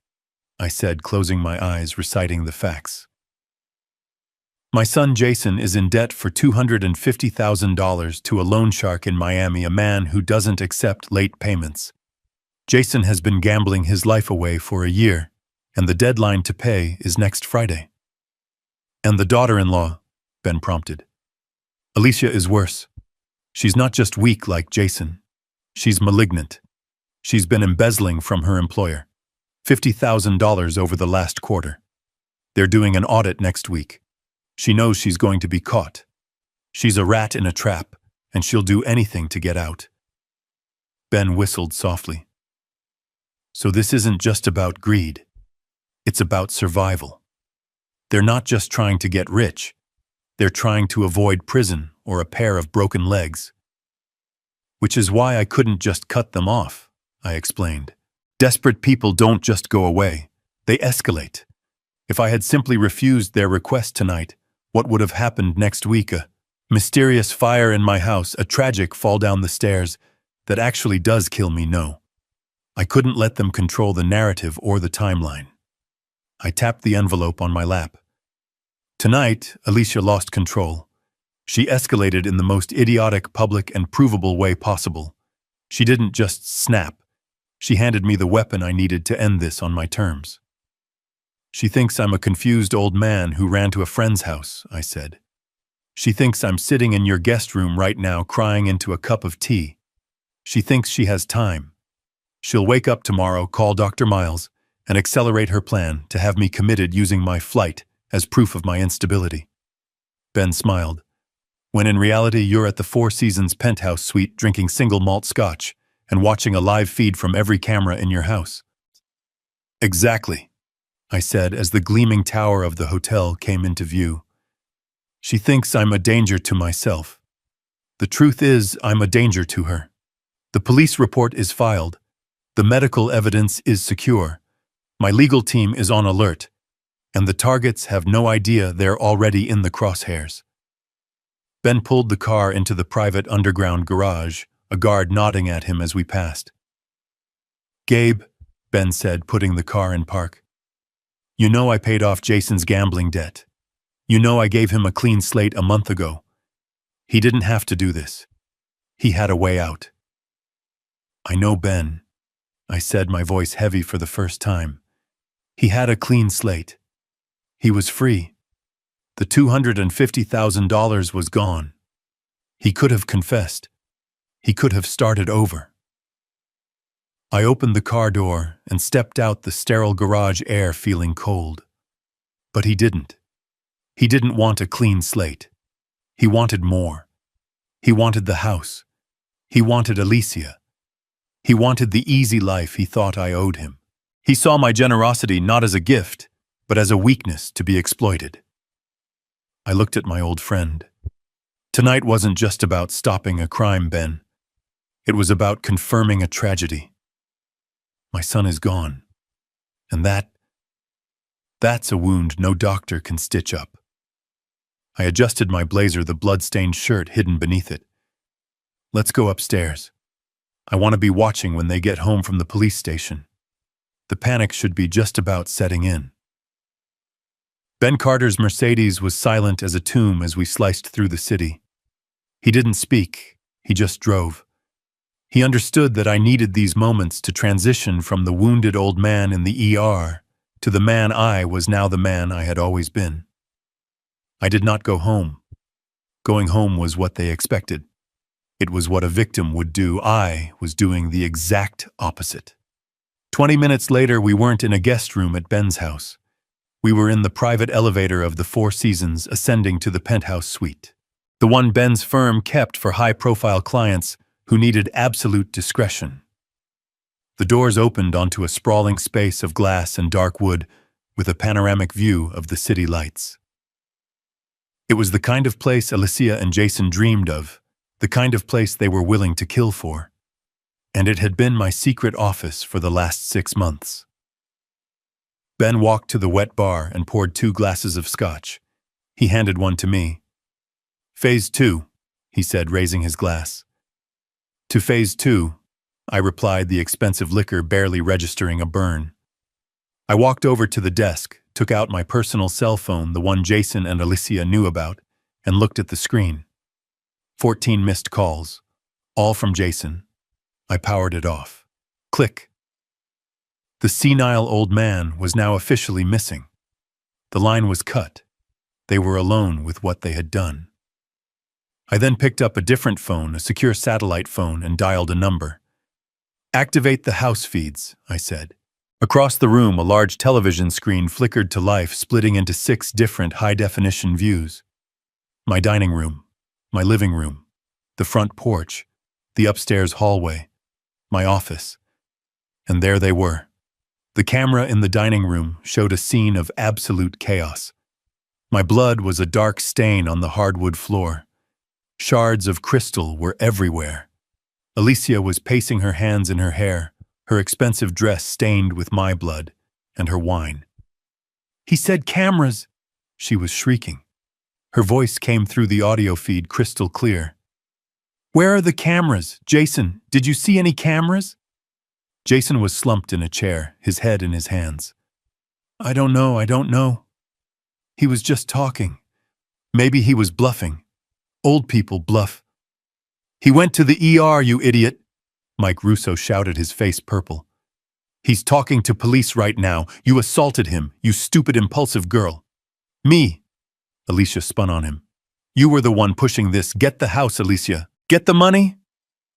I said, closing my eyes, reciting the facts. My son Jason is in debt for $250,000 to a loan shark in Miami, a man who doesn't accept late payments. Jason has been gambling his life away for a year, and the deadline to pay is next Friday. And the daughter-in-law, Ben prompted. Alicia is worse. She's not just weak like Jason. She's malignant. She's been embezzling from her employer. $50,000 over the last quarter. They're doing an audit next week. She knows she's going to be caught. She's a rat in a trap, and she'll do anything to get out. Ben whistled softly. So this isn't just about greed. It's about survival. They're not just trying to get rich. They're trying to avoid prison or a pair of broken legs. Which is why I couldn't just cut them off, I explained. Desperate people don't just go away. They escalate. If I had simply refused their request tonight, what would have happened next week? A mysterious fire in my house, a tragic fall down the stairs that actually does kill me? No. I couldn't let them control the narrative or the timeline. I tapped the envelope on my lap. Tonight, Alicia lost control. She escalated in the most idiotic, public, and provable way possible. She didn't just snap. She handed me the weapon I needed to end this on my terms. She thinks I'm a confused old man who ran to a friend's house, I said. She thinks I'm sitting in your guest room right now crying into a cup of tea. She thinks she has time. She'll wake up tomorrow, call Dr. Miles, and accelerate her plan to have me committed using my flight as proof of my instability. Ben smiled. When in reality you're at the Four Seasons penthouse suite drinking single malt scotch and watching a live feed from every camera in your house. Exactly, I said as the gleaming tower of the hotel came into view. She thinks I'm a danger to myself. The truth is, I'm a danger to her. The police report is filed. The medical evidence is secure. My legal team is on alert, and the targets have no idea they're already in the crosshairs. Ben pulled the car into the private underground garage, a guard nodding at him as we passed. Gabe, Ben said, putting the car in park. You know I paid off Jason's gambling debt. You know I gave him a clean slate a month ago. He didn't have to do this. He had a way out. I know, Ben, I said, my voice heavy for the first time. He had a clean slate. He was free. The $250,000 was gone. He could have confessed. He could have started over. I opened the car door and stepped out, the sterile garage air feeling cold. But he didn't. He didn't want a clean slate. He wanted more. He wanted the house. He wanted Alicia. He wanted the easy life he thought I owed him. He saw my generosity not as a gift, but as a weakness to be exploited. I looked at my old friend. Tonight wasn't just about stopping a crime, Ben. It was about confirming a tragedy. My son is gone. And that's a wound no doctor can stitch up. I adjusted my blazer, the blood-stained shirt hidden beneath it. Let's go upstairs. I want to be watching when they get home from the police station. The panic should be just about setting in. Ben Carter's Mercedes was silent as a tomb as we sliced through the city. He didn't speak, he just drove. He understood that I needed these moments to transition from the wounded old man in the ER to the man I was now, the man I had always been. I did not go home. Going home was what they expected. It was what a victim would do. I was doing the exact opposite. 20 minutes later, we weren't in a guest room at Ben's house. We were in the private elevator of the Four Seasons, ascending to the penthouse suite. The one Ben's firm kept for high-profile clients who needed absolute discretion. The doors opened onto a sprawling space of glass and dark wood with a panoramic view of the city lights. It was the kind of place Alicia and Jason dreamed of, the kind of place they were willing to kill for. And it had been my secret office for the last 6 months. Ben walked to the wet bar and poured 2 glasses of scotch. He handed one to me. "Phase 2, he said, raising his glass. "To phase 2, I replied, the expensive liquor barely registering a burn. I walked over to the desk, took out my personal cell phone, the one Jason and Alicia knew about, and looked at the screen. 14 missed calls, all from Jason. I powered it off. Click. The senile old man was now officially missing. The line was cut. They were alone with what they had done. I then picked up a different phone, a secure satellite phone, and dialed a number. "Activate the house feeds," I said. Across the room, a large television screen flickered to life, splitting into 6 different high-definition views. My dining room, my living room, the front porch, the upstairs hallway, my office. And there they were. The camera in the dining room showed a scene of absolute chaos. My blood was a dark stain on the hardwood floor. Shards of crystal were everywhere. Alicia was pacing, her hands in her hair, her expensive dress stained with my blood and her wine. "He said cameras!" She was shrieking. Her voice came through the audio feed crystal clear. "Where are the cameras? Jason, did you see any cameras?" Jason was slumped in a chair, his head in his hands. I don't know. He was just talking. Maybe he was bluffing. Old people bluff." "He went to the ER, you idiot," Mike Russo shouted, his face purple. "He's talking to police right now. You assaulted him, you stupid, impulsive girl." "Me," Alicia spun on him. "You were the one pushing this. Get the house, Alicia. Get the money."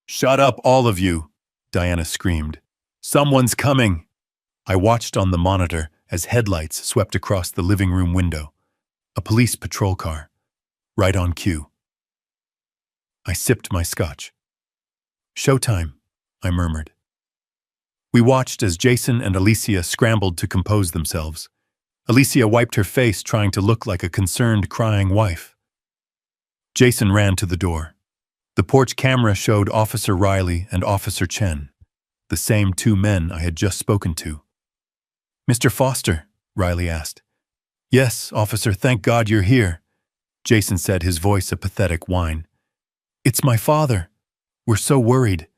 "Shut up, all of you," Diana screamed. "Someone's coming." I watched on the monitor as headlights swept across the living room window. A police patrol car. Right on cue. I sipped my scotch. "Showtime," I murmured. We watched as Jason and Alicia scrambled to compose themselves. Alicia wiped her face, trying to look like a concerned, crying wife. Jason ran to the door. The porch camera showed Officer Riley and Officer Chen, the same 2 men I had just spoken to. "Mr. Foster?" Riley asked. "Yes, officer, thank God you're here," Jason said, his voice a pathetic whine. "It's my father. We're so worried."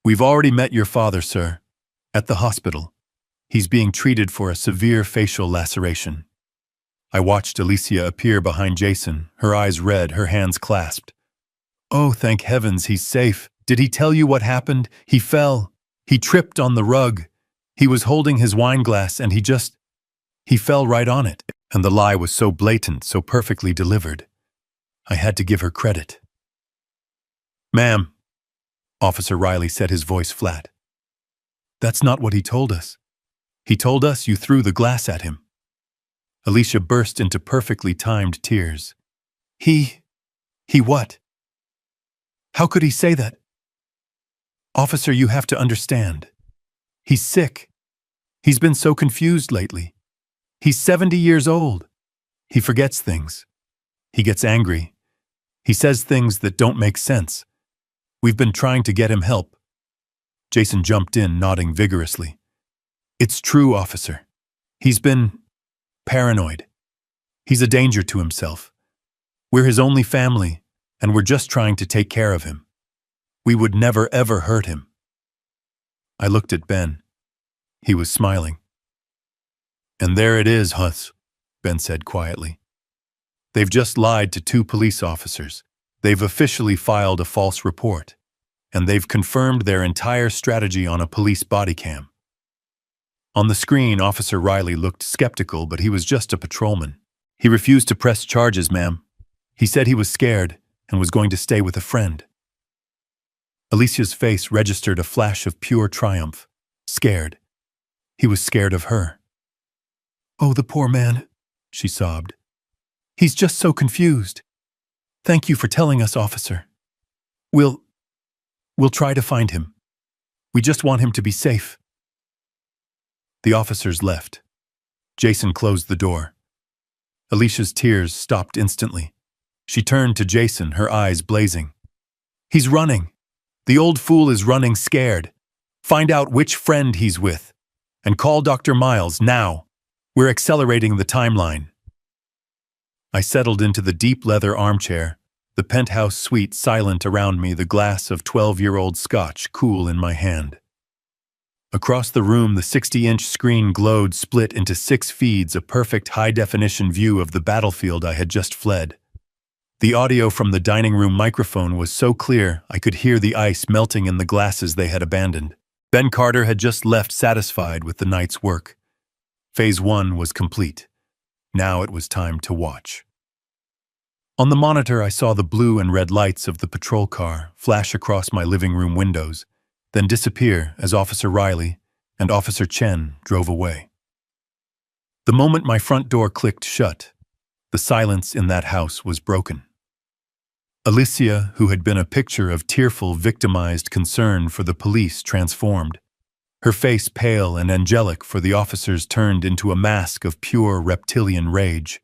"We've already met your father, sir. At the hospital. He's being treated for a severe facial laceration." I watched Alicia appear behind Jason, her eyes red, her hands clasped. "Oh, thank heavens, he's safe. Did he tell you what happened? He fell. He tripped on the rug. He was holding his wine glass and he fell right on it." And the lie was so blatant, so perfectly delivered. I had to give her credit. Ma'am, Officer Riley said, his voice flat. That's not what he told us. He told us you threw the glass at him. Alicia burst into perfectly timed tears. He what? How could he say that? Officer, you have to understand. He's sick. He's been so confused lately. He's 70 years old. He forgets things. He gets angry. He says things that don't make sense. We've been trying to get him help. Jason jumped in, nodding vigorously. It's true, officer. He's been paranoid. He's a danger to himself. We're his only family, and we're just trying to take care of him. We would never ever hurt him. I looked at Ben. He was smiling. And there it is, Huss, Ben said quietly. They've just lied to 2 police officers. They've officially filed a false report. And they've confirmed their entire strategy on a police body cam. On the screen, Officer Riley looked skeptical, but he was just a patrolman. He refused to press charges, ma'am. He said he was scared and was going to stay with a friend. Alicia's face registered a flash of pure triumph. Scared. He was scared of her. Oh, the poor man, she sobbed. He's just so confused. Thank you for telling us, officer. We'll try to find him. We just want him to be safe. The officers left. Jason closed the door. Alicia's tears stopped instantly. She turned to Jason, her eyes blazing. He's running. The old fool is running scared. Find out which friend he's with. And call Dr. Miles now. We're accelerating the timeline. I settled into the deep leather armchair, the penthouse suite silent around me, the glass of 12-year-old scotch cool in my hand. Across the room, the 60-inch screen glowed, split into 6 feeds, a perfect high-definition view of the battlefield I had just fled. The audio from the dining room microphone was so clear I could hear the ice melting in the glasses they had abandoned. Ben Carter had just left, satisfied with the night's work. Phase 1 was complete. Now it was time to watch. On the monitor, I saw the blue and red lights of the patrol car flash across my living room windows, then disappear as Officer Riley and Officer Chen drove away. The moment my front door clicked shut, the silence in that house was broken. Alicia, who had been a picture of tearful, victimized concern for the police, transformed. Her face pale and angelic for the officers turned into a mask of pure reptilian rage.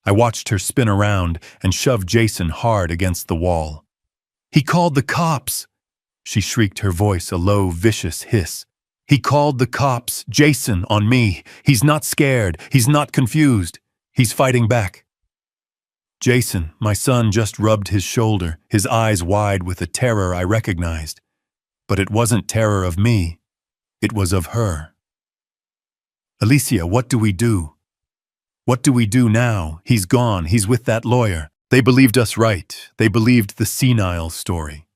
I watched her spin around and shove Jason hard against the wall. He called the cops! She shrieked, her voice a low, vicious hiss. He called the cops, Jason, on me. He's not scared. He's not confused. He's fighting back. Jason, my son, just rubbed his shoulder, his eyes wide with a terror I recognized. But it wasn't terror of me. It was of her. Alicia, what do we do? What do we do now? He's gone. He's with that lawyer. They believed us right. They believed the senile story.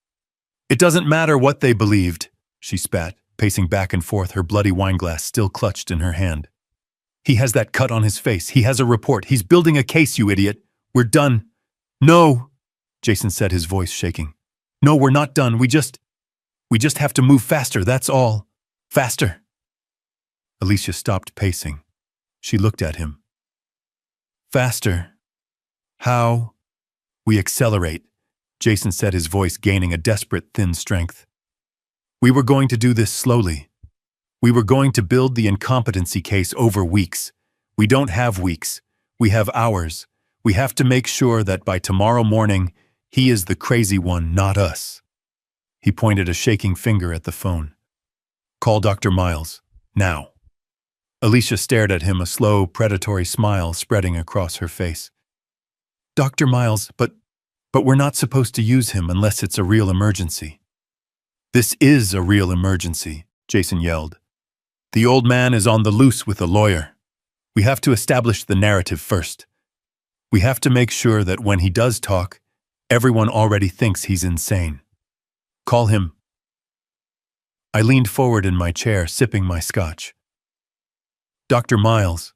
It doesn't matter what they believed, she spat, pacing back and forth, her bloody wineglass still clutched in her hand. He has that cut on his face. He has a report. He's building a case, you idiot. We're done. No, Jason said, his voice shaking. No, we're not done. We just have to move faster, that's all. Faster. Alicia stopped pacing. She looked at him. Faster. How? We accelerate, Jason said, his voice gaining a desperate thin strength. We were going to do this slowly. We were going to build the incompetency case over weeks. We don't have weeks. We have hours. We have to make sure that by tomorrow morning, he is the crazy one, not us. He pointed a shaking finger at the phone. Call Dr. Miles, now. Alicia stared at him, a slow, predatory smile spreading across her face. Dr. Miles, but we're not supposed to use him unless it's a real emergency. This is a real emergency, Jason yelled. The old man is on the loose with a lawyer. We have to establish the narrative first. We have to make sure that when he does talk, everyone already thinks he's insane. Call him. I leaned forward in my chair, sipping my scotch. Dr. Miles,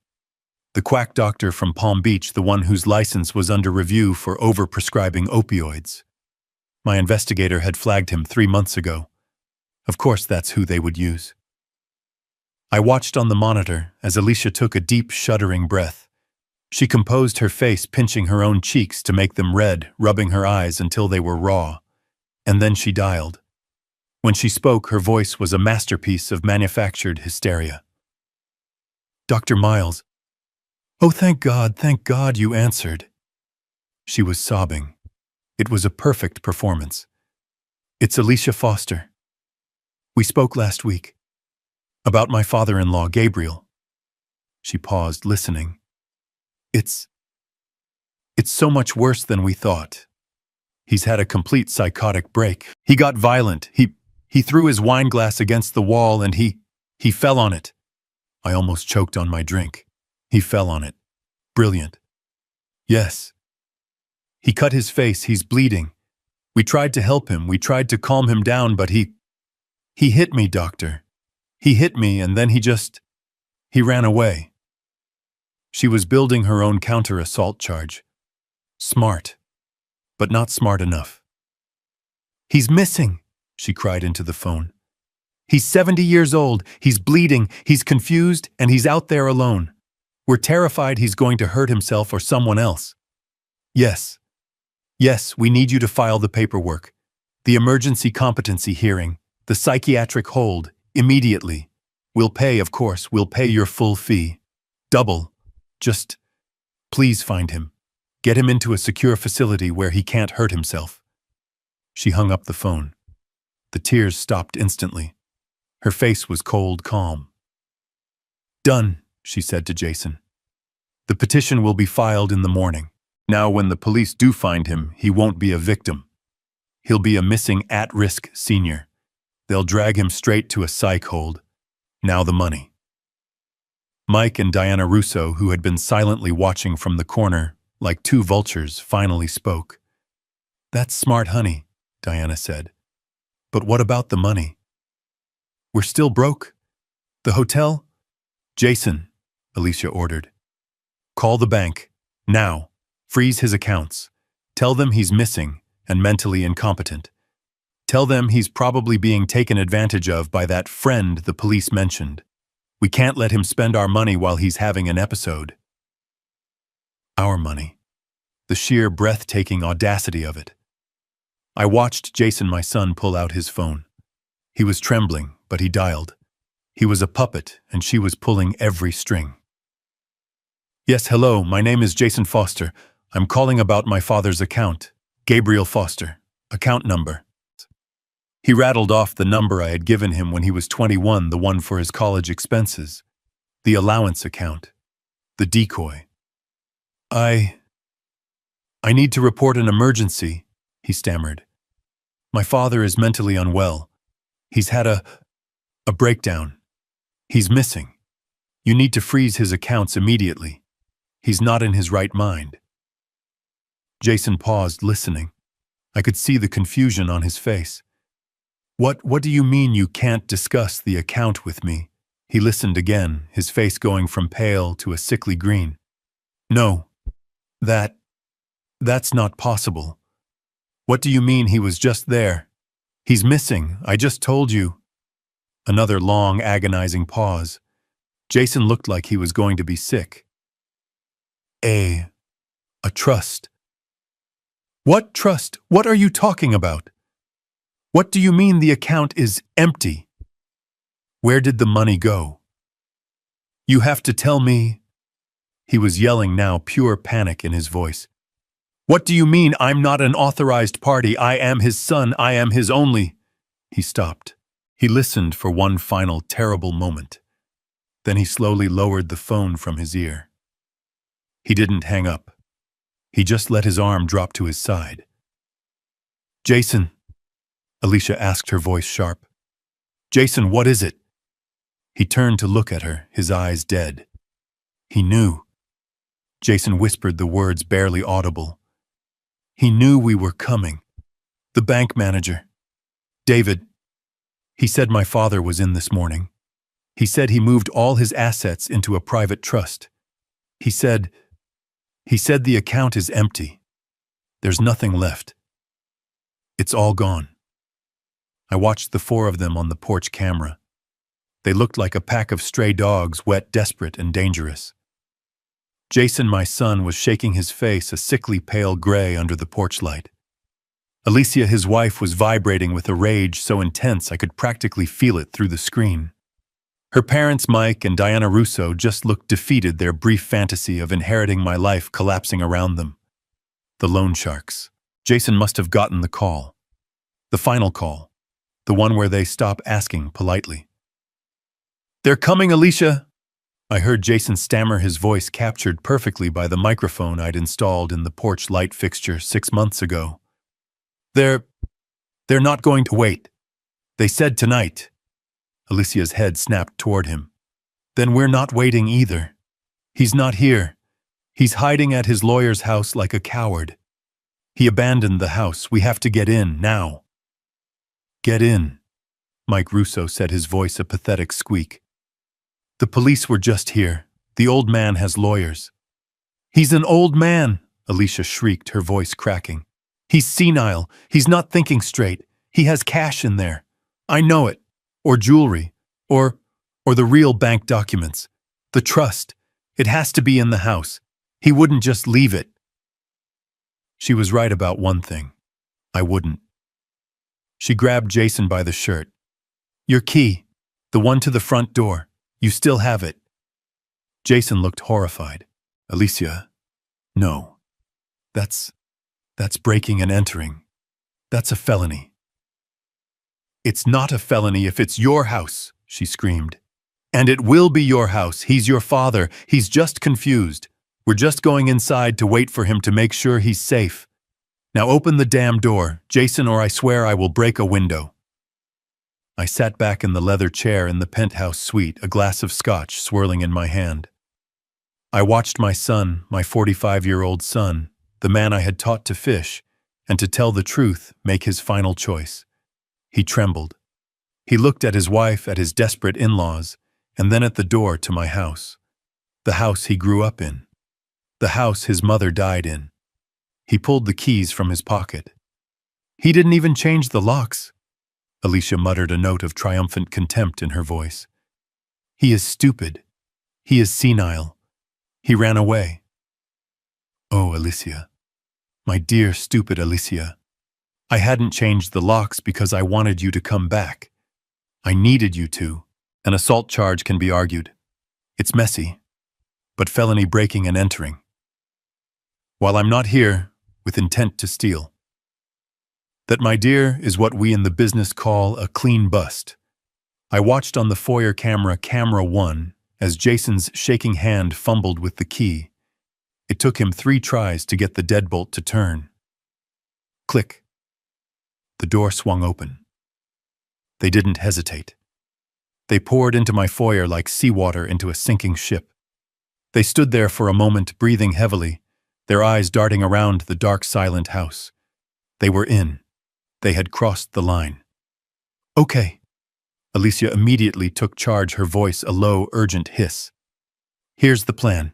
the quack doctor from Palm Beach, the one whose license was under review for overprescribing opioids. My investigator had flagged him 3 months ago. Of course, that's who they would use. I watched on the monitor as Alicia took a deep, shuddering breath. She composed her face, pinching her own cheeks to make them red, rubbing her eyes until they were raw. And then she dialed. When she spoke, her voice was a masterpiece of manufactured hysteria. "Dr. Miles." "Oh, thank God you answered." She was sobbing. It was a perfect performance. "It's Alicia Foster. We spoke last week. About my father-in-law, Gabriel." She paused, listening. It's so much worse than we thought. He's had a complete psychotic break. He got violent. He threw his wine glass against the wall and he fell on it." I almost choked on my drink. "He fell on it. Brilliant." "Yes. He cut his face. He's bleeding. We tried to help him. We tried to calm him down, but he hit me, doctor. He hit me and then he ran away." She was building her own counter-assault charge. Smart, but not smart enough. "He's missing," she cried into the phone. "He's 70 years old, he's bleeding, he's confused, and he's out there alone. We're terrified he's going to hurt himself or someone else." Yes, we need you to file the paperwork. The emergency competency hearing, the psychiatric hold, immediately. We'll pay, of course, we'll pay your full fee. Double. Just, please find him. Get him into a secure facility where he can't hurt himself." She hung up the phone. The tears stopped instantly. Her face was cold calm. "Done," she said to Jason. "The petition will be filed in the morning. Now when the police do find him, he won't be a victim. He'll be a missing at-risk senior. They'll drag him straight to a psych hold. Now the money." Mike and Diana Russo, who had been silently watching from the corner, like two vultures, finally spoke. "That's smart, honey," Diana said. "But what about the money?" "We're still broke. The hotel?" "Jason," Alicia ordered. "Call the bank. Now. Freeze his accounts. Tell them he's missing and mentally incompetent. Tell them he's probably being taken advantage of by that friend the police mentioned. We can't let him spend our money while he's having an episode." Our money. The sheer breathtaking audacity of it. I watched Jason, my son, pull out his phone. He was trembling, but he dialed. He was a puppet, and she was pulling every string. "Yes, hello, my name is Jason Foster. I'm calling about my father's account. Gabriel Foster. Account number." He rattled off the number I had given him when he was 21, the one for his college expenses. The allowance account. The decoy. I need to report an emergency," he stammered. "My father is mentally unwell. He's had a breakdown. He's missing. You need to freeze his accounts immediately. He's not in his right mind." Jason paused, listening. I could see the confusion on his face. What do you mean you can't discuss the account with me?" He listened again, his face going from pale to a sickly green. "No, that's not possible. What do you mean he was just there? He's missing, I just told you." Another long, agonizing pause. Jason looked like he was going to be sick. A trust. "What trust? What are you talking about? What do you mean the account is empty? Where did the money go? You have to tell me." He was yelling now, pure panic in his voice. "What do you mean I'm not an authorized party? I am his son. I am his only—" He stopped. He listened for one final terrible moment. Then he slowly lowered the phone from his ear. He didn't hang up. He just let his arm drop to his side. "Jason," Alicia asked, her voice sharp. "Jason, what is it?" He turned to look at her, his eyes dead. He knew. Jason whispered the words barely audible. "He knew we were coming. The bank manager. David. He said my father was in this morning. He said he moved all his assets into a private trust. He said the account is empty. There's nothing left." It's all gone. I watched the four of them on the porch camera. They looked like a pack of stray dogs, wet, desperate, and dangerous. Jason, my son, was shaking his face a sickly pale gray under the porch light. Alicia, his wife, was vibrating with a rage so intense I could practically feel it through the screen. Her parents, Mike and Diana Russo, just looked defeated, their brief fantasy of inheriting my life collapsing around them. The loan sharks. Jason must have gotten the call. The final call. The one where they stop asking politely. "They're coming, Alicia!" I heard Jason stammer, his voice captured perfectly by the microphone I'd installed in the porch light fixture 6 months ago. They're not going to wait. They said tonight." Alicia's head snapped toward him. "Then we're not waiting either. He's not here. He's hiding at his lawyer's house like a coward. He abandoned the house. We have to get in, now." "Get in," Mike Russo said, his voice a pathetic squeak. "The police were just here. The old man has lawyers." "He's an old man," Alicia shrieked, her voice cracking. "He's senile. He's not thinking straight. He has cash in there. I know it. Or jewelry. Or the real bank documents. The trust. It has to be in the house. He wouldn't just leave it." She was right about one thing. I wouldn't. She grabbed Jason by the shirt. "Your key. The one to the front door. You still have it." Jason looked horrified. "Alicia, no. That's breaking and entering. That's a felony." "It's not a felony if it's your house," she screamed. "And it will be your house. He's your father. He's just confused. We're just going inside to wait for him to make sure he's safe. Now open the damn door, Jason, or I swear I will break a window." I sat back in the leather chair in the penthouse suite, a glass of scotch swirling in my hand. I watched my son, my 45-year-old son, the man I had taught to fish, and to tell the truth, make his final choice. He trembled. He looked at his wife, at his desperate in-laws, and then at the door to my house. The house he grew up in. The house his mother died in. He pulled the keys from his pocket. "He didn't even change the locks." Alicia muttered, a note of triumphant contempt in her voice. "He is stupid. He is senile. He ran away." "Oh, Alicia. My dear, stupid Alicia. I hadn't changed the locks because I wanted you to come back. I needed you to. An assault charge can be argued. It's messy. But felony breaking and entering. While I'm not here, with intent to steal. That, my dear, is what we in the business call a clean bust." I watched on the foyer camera 1, as Jason's shaking hand fumbled with the key. It took him 3 tries to get the deadbolt to turn. Click. The door swung open. They didn't hesitate. They poured into my foyer like seawater into a sinking ship. They stood there for a moment, breathing heavily, their eyes darting around the dark, silent house. They were in. They had crossed the line. "Okay." Alicia immediately took charge, her voice a low, urgent hiss. "Here's the plan.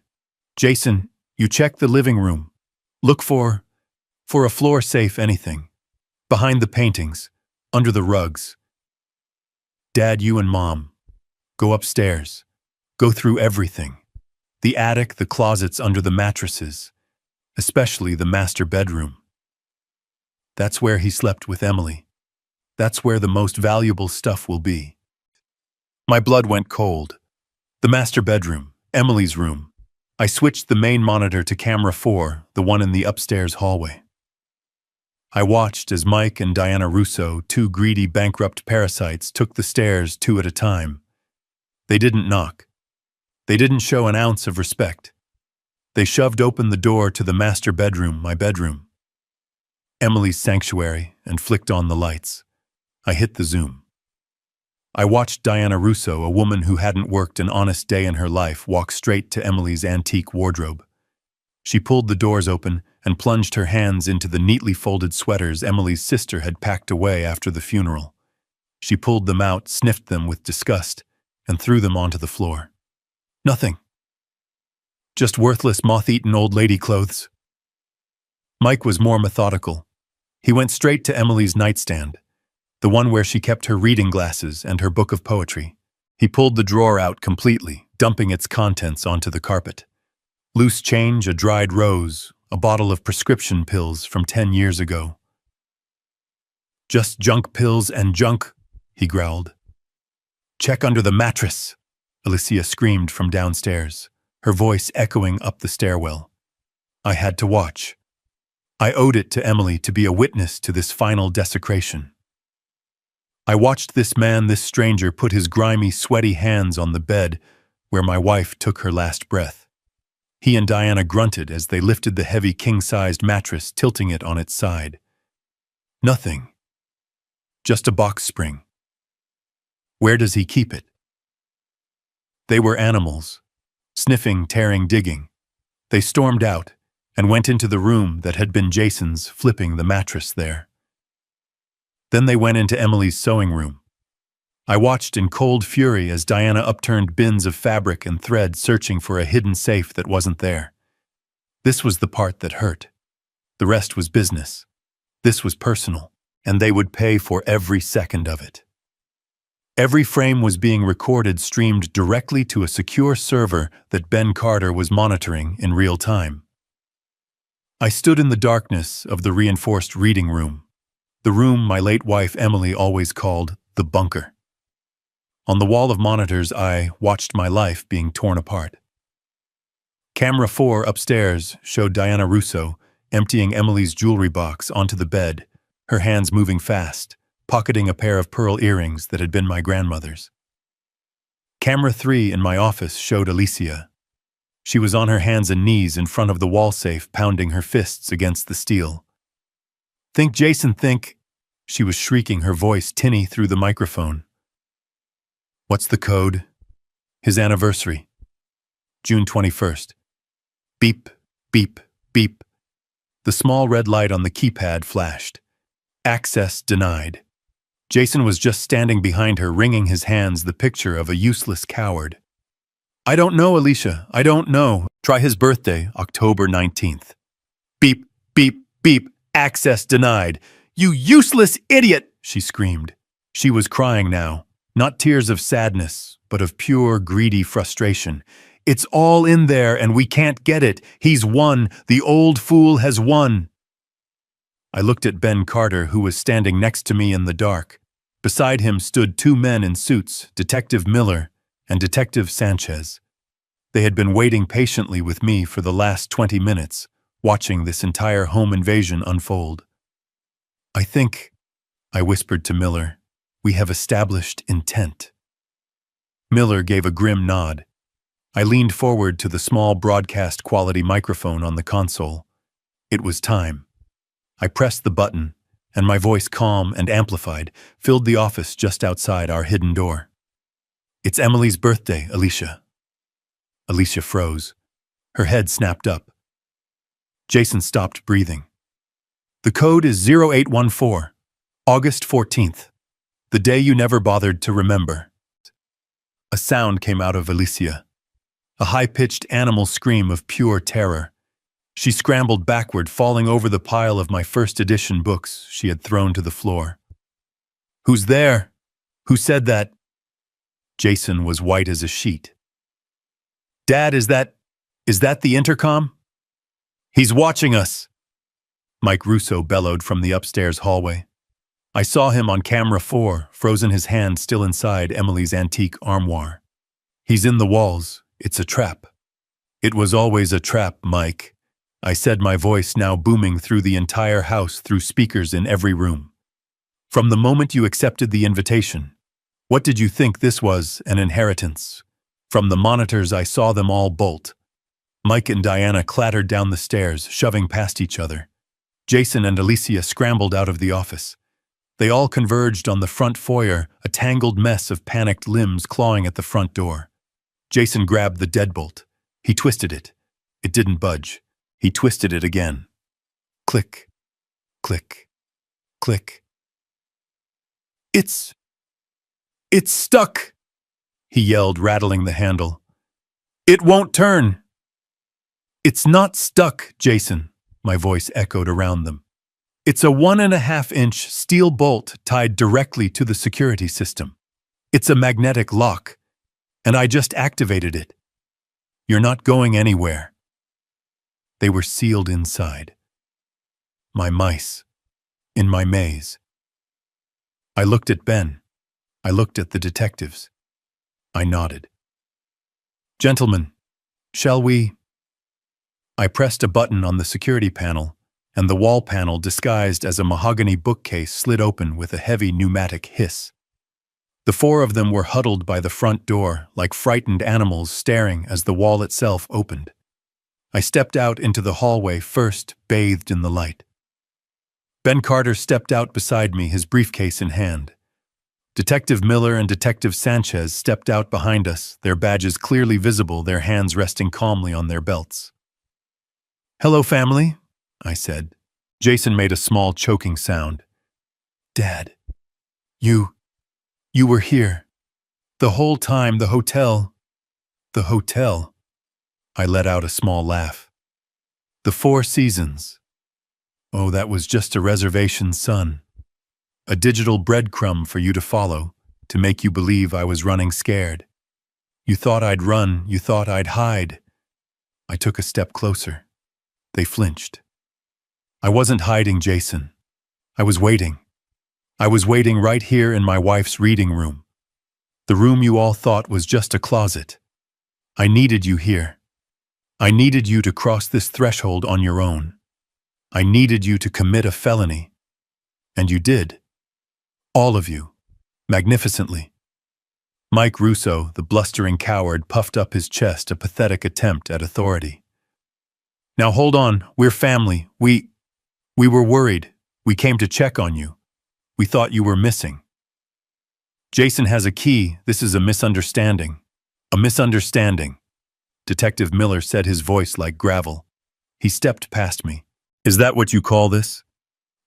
Jason, you check the living room. Look for a floor safe, anything. Behind the paintings, under the rugs. Dad, you and Mom, go upstairs. Go through everything. The attic, the closets under the mattresses, especially the master bedroom. That's where he slept with Emily. That's where the most valuable stuff will be." My blood went cold. The master bedroom, Emily's room. I switched the main monitor to camera 4, the one in the upstairs hallway. I watched as Mike and Diana Russo, 2 greedy, bankrupt parasites, took the stairs 2 at a time. They didn't knock. They didn't show an ounce of respect. They shoved open the door to the master bedroom, my bedroom. Emily's sanctuary, and flicked on the lights. I hit the zoom. I watched Diana Russo, a woman who hadn't worked an honest day in her life, walk straight to Emily's antique wardrobe. She pulled the doors open and plunged her hands into the neatly folded sweaters Emily's sister had packed away after the funeral. She pulled them out, sniffed them with disgust, and threw them onto the floor. "Nothing. Just worthless, moth-eaten old lady clothes." Mike was more methodical. He went straight to Emily's nightstand, the one where she kept her reading glasses and her book of poetry. He pulled the drawer out completely, dumping its contents onto the carpet. Loose change, a dried rose, a bottle of prescription pills from 10 years ago. "Just junk pills and junk," he growled. "Check under the mattress," Alicia screamed from downstairs, her voice echoing up the stairwell. I had to watch. I owed it to Emily to be a witness to this final desecration. I watched this man, this stranger, put his grimy, sweaty hands on the bed where my wife took her last breath. He and Diana grunted as they lifted the heavy king-sized mattress, tilting it on its side. Nothing. Just a box spring. Where does he keep it? They were animals. Sniffing, tearing, digging. They stormed out and went into the room that had been Jason's, flipping the mattress there. Then they went into Emily's sewing room. I watched in cold fury as Diana upturned bins of fabric and thread, searching for a hidden safe that wasn't there. This was the part that hurt. The rest was business. This was personal, and they would pay for every second of it. Every frame was being recorded, streamed directly to a secure server that Ben Carter was monitoring in real time. I stood in the darkness of the reinforced reading room, the room my late wife Emily always called the bunker. On the wall of monitors, I watched my life being torn apart. Camera 4 upstairs showed Diana Russo emptying Emily's jewelry box onto the bed, her hands moving fast, pocketing a pair of pearl earrings that had been my grandmother's. Camera 3 in my office showed Alicia. She was on her hands and knees in front of the wall safe, pounding her fists against the steel. "Think, Jason, think," she was shrieking, her voice tinny through the microphone. "What's the code?" "His anniversary. June 21st. Beep, beep, beep." The small red light on the keypad flashed. Access denied. Jason was just standing behind her, wringing his hands, the picture of a useless coward. "I don't know, Alicia. I don't know. Try his birthday, October 19th. Beep, beep, beep. Access denied. You useless idiot!" she screamed. She was crying now, not tears of sadness, but of pure, greedy frustration. "It's all in there and we can't get it. He's won. The old fool has won." I looked at Ben Carter, who was standing next to me in the dark. Beside him stood two men in suits, Detective Miller and Detective Sanchez. They had been waiting patiently with me for the last 20 minutes, watching this entire home invasion unfold. "I think," I whispered to Miller, "we have established intent." Miller gave a grim nod. I leaned forward to the small broadcast-quality microphone on the console. It was time. I pressed the button, and my voice, calm and amplified, filled the office just outside our hidden door. "It's Emily's birthday, Alicia." Alicia froze. Her head snapped up. Jason stopped breathing. "The code is 0814, August 14th, the day you never bothered to remember." A sound came out of Alicia, a high-pitched animal scream of pure terror. She scrambled backward, falling over the pile of my first edition books she had thrown to the floor. "Who's there? Who said that?" Jason was white as a sheet. "Dad, is that the intercom?" "He's watching us," Mike Russo bellowed from the upstairs hallway. I saw him on camera 4, frozen, his hand still inside Emily's antique armoire. "He's in the walls. It's a trap." "It was always a trap, Mike," I said, my voice now booming through the entire house, through speakers in every room. "From the moment you accepted the invitation. What did you think this was, an inheritance? From the monitors I saw them all bolt." Mike and Diana clattered down the stairs, shoving past each other. Jason and Alicia scrambled out of the office. They all converged on the front foyer, a tangled mess of panicked limbs clawing at the front door. Jason grabbed the deadbolt. He twisted it. It didn't budge. He twisted it again. Click, click, click. It's stuck," he yelled, rattling the handle. "It won't turn." "It's not stuck, Jason," my voice echoed around them. It's a 1.5-inch steel bolt tied directly to the security system. It's a magnetic lock, and I just activated it. You're not going anywhere. They were sealed inside. My mice. In my maze. I looked at Ben. I looked at the detectives. I nodded. Gentlemen, shall we? I pressed a button on the security panel, and the wall panel disguised as a mahogany bookcase slid open with a heavy pneumatic hiss. The four of them were huddled by the front door, like frightened animals staring as the wall itself opened. I stepped out into the hallway first, bathed in the light. Ben Carter stepped out beside me, his briefcase in hand. Detective Miller and Detective Sanchez stepped out behind us, their badges clearly visible, their hands resting calmly on their belts. "Hello, family," I said. Jason made a small choking sound. "Dad, you were here. The whole time, the hotel. I let out a small laugh. "The Four Seasons. Oh, that was just a reservation, son. A digital breadcrumb for you to follow, to make you believe I was running scared. You thought I'd run, you thought I'd hide." I took a step closer. They flinched. "I wasn't hiding, Jason. I was waiting. I was waiting right here in my wife's reading room. The room you all thought was just a closet. I needed you here. I needed you to cross this threshold on your own. I needed you to commit a felony. And you did. All of you. Magnificently." Mike Russo, the blustering coward, puffed up his chest, a pathetic attempt at authority. "Now hold on, we're family. We were worried. We came to check on you. We thought you were missing." "Jason has a key. This is a misunderstanding." "A misunderstanding," Detective Miller said, his voice like gravel. He stepped past me. "Is that what you call this?"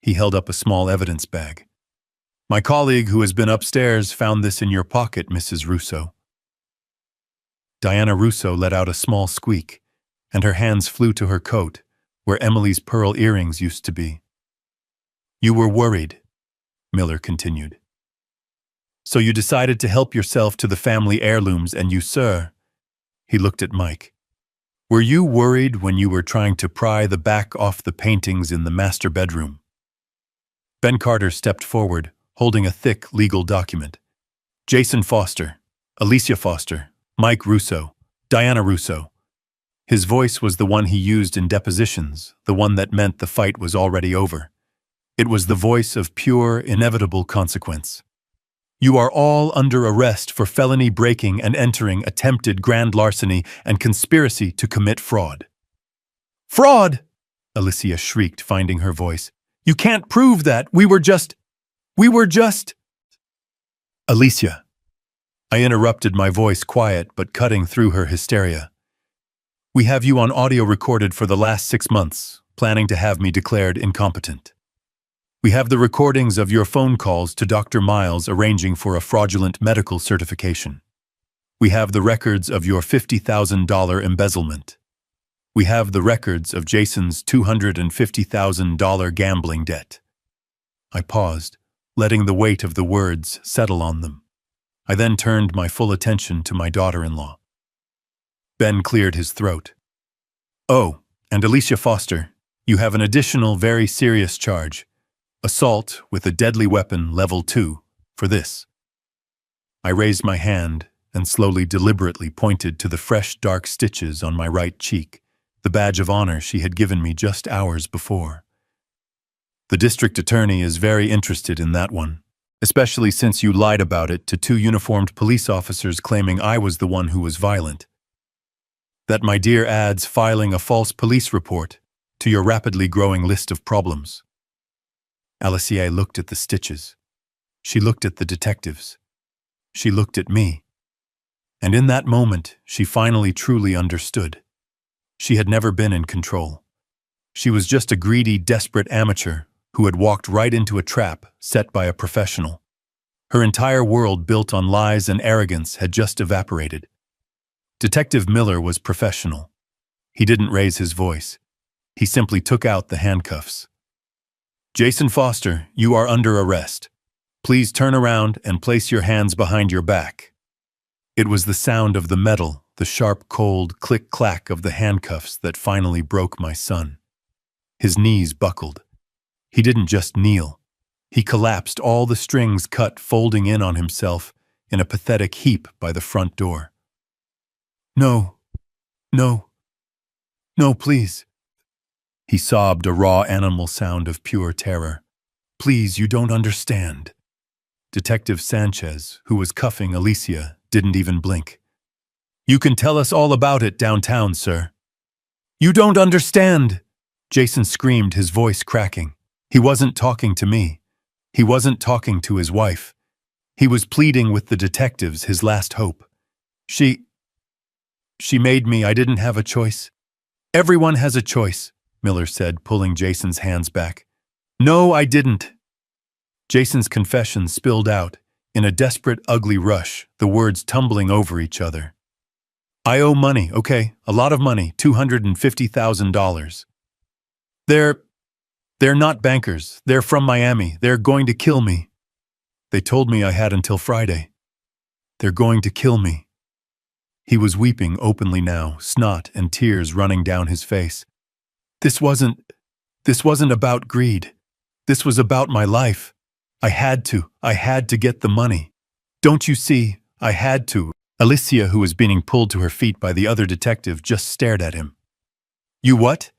He held up a small evidence bag. "My colleague who has been upstairs found this in your pocket, Mrs. Russo." Diana Russo let out a small squeak, and her hands flew to her coat, where Emily's pearl earrings used to be. "You were worried," Miller continued. "So you decided to help yourself to the family heirlooms, and you, sir," he looked at Mike. "Were you worried when you were trying to pry the back off the paintings in the master bedroom?" Ben Carter stepped forward, holding a thick legal document. "Jason Foster, Alicia Foster, Mike Russo, Diana Russo." His voice was the one he used in depositions, the one that meant the fight was already over. It was the voice of pure, inevitable consequence. "You are all under arrest for felony breaking and entering, attempted grand larceny, and conspiracy to commit fraud." "Fraud!" Alicia shrieked, finding her voice. "You can't prove that. We were just... Alicia. I interrupted, my voice quiet but cutting through her hysteria. "We have you on audio recorded for the last 6 months, planning to have me declared incompetent. We have the recordings of your phone calls to Dr. Miles arranging for a fraudulent medical certification. We have the records of your $50,000 embezzlement. We have the records of Jason's $250,000 gambling debt." I paused, letting the weight of the words settle on them. I then turned my full attention to my daughter-in-law. Ben cleared his throat. "Oh, and Alicia Foster, you have an additional very serious charge. Assault with a deadly weapon, level 2, for this." I raised my hand and slowly, deliberately pointed to the fresh, dark stitches on my right cheek, the badge of honor she had given me just hours before. "The district attorney is very interested in that one, especially since you lied about it to 2 uniformed police officers claiming I was the one who was violent. That, my dear, adds filing a false police report to your rapidly growing list of problems." Alicia looked at the stitches. She looked at the detectives. She looked at me. And in that moment, she finally truly understood. She had never been in control. She was just a greedy, desperate amateur who had walked right into a trap set by a professional. Her entire world built on lies and arrogance had just evaporated. Detective Miller was professional. He didn't raise his voice. He simply took out the handcuffs. Jason Foster, you are under arrest. Please turn around and place your hands behind your back. It was the sound of the metal, the sharp, cold click-clack of the handcuffs that finally broke my son. His knees buckled. He didn't just kneel. He collapsed, all the strings cut, folding in on himself in a pathetic heap by the front door. No, no, no, please. He sobbed, a raw animal sound of pure terror. Please, you don't understand. Detective Sanchez, who was cuffing Alicia, didn't even blink. You can tell us all about it downtown, sir. You don't understand! Jason screamed, his voice cracking. He wasn't talking to me. He wasn't talking to his wife. He was pleading with the detectives, his last hope. She made me. I didn't have a choice. Everyone has a choice, Miller said, pulling Jason's hands back. No, I didn't. Jason's confession spilled out, in a desperate, ugly rush, the words tumbling over each other. I owe money, okay, a lot of money, $250,000. They're not bankers. They're from Miami. They're going to kill me. They told me I had until Friday. They're going to kill me. He was weeping openly now, snot and tears running down his face. This wasn't about greed. This was about my life. I had to get the money. Don't you see? I had to. Alicia, who was being pulled to her feet by the other detective, just stared at him. You what?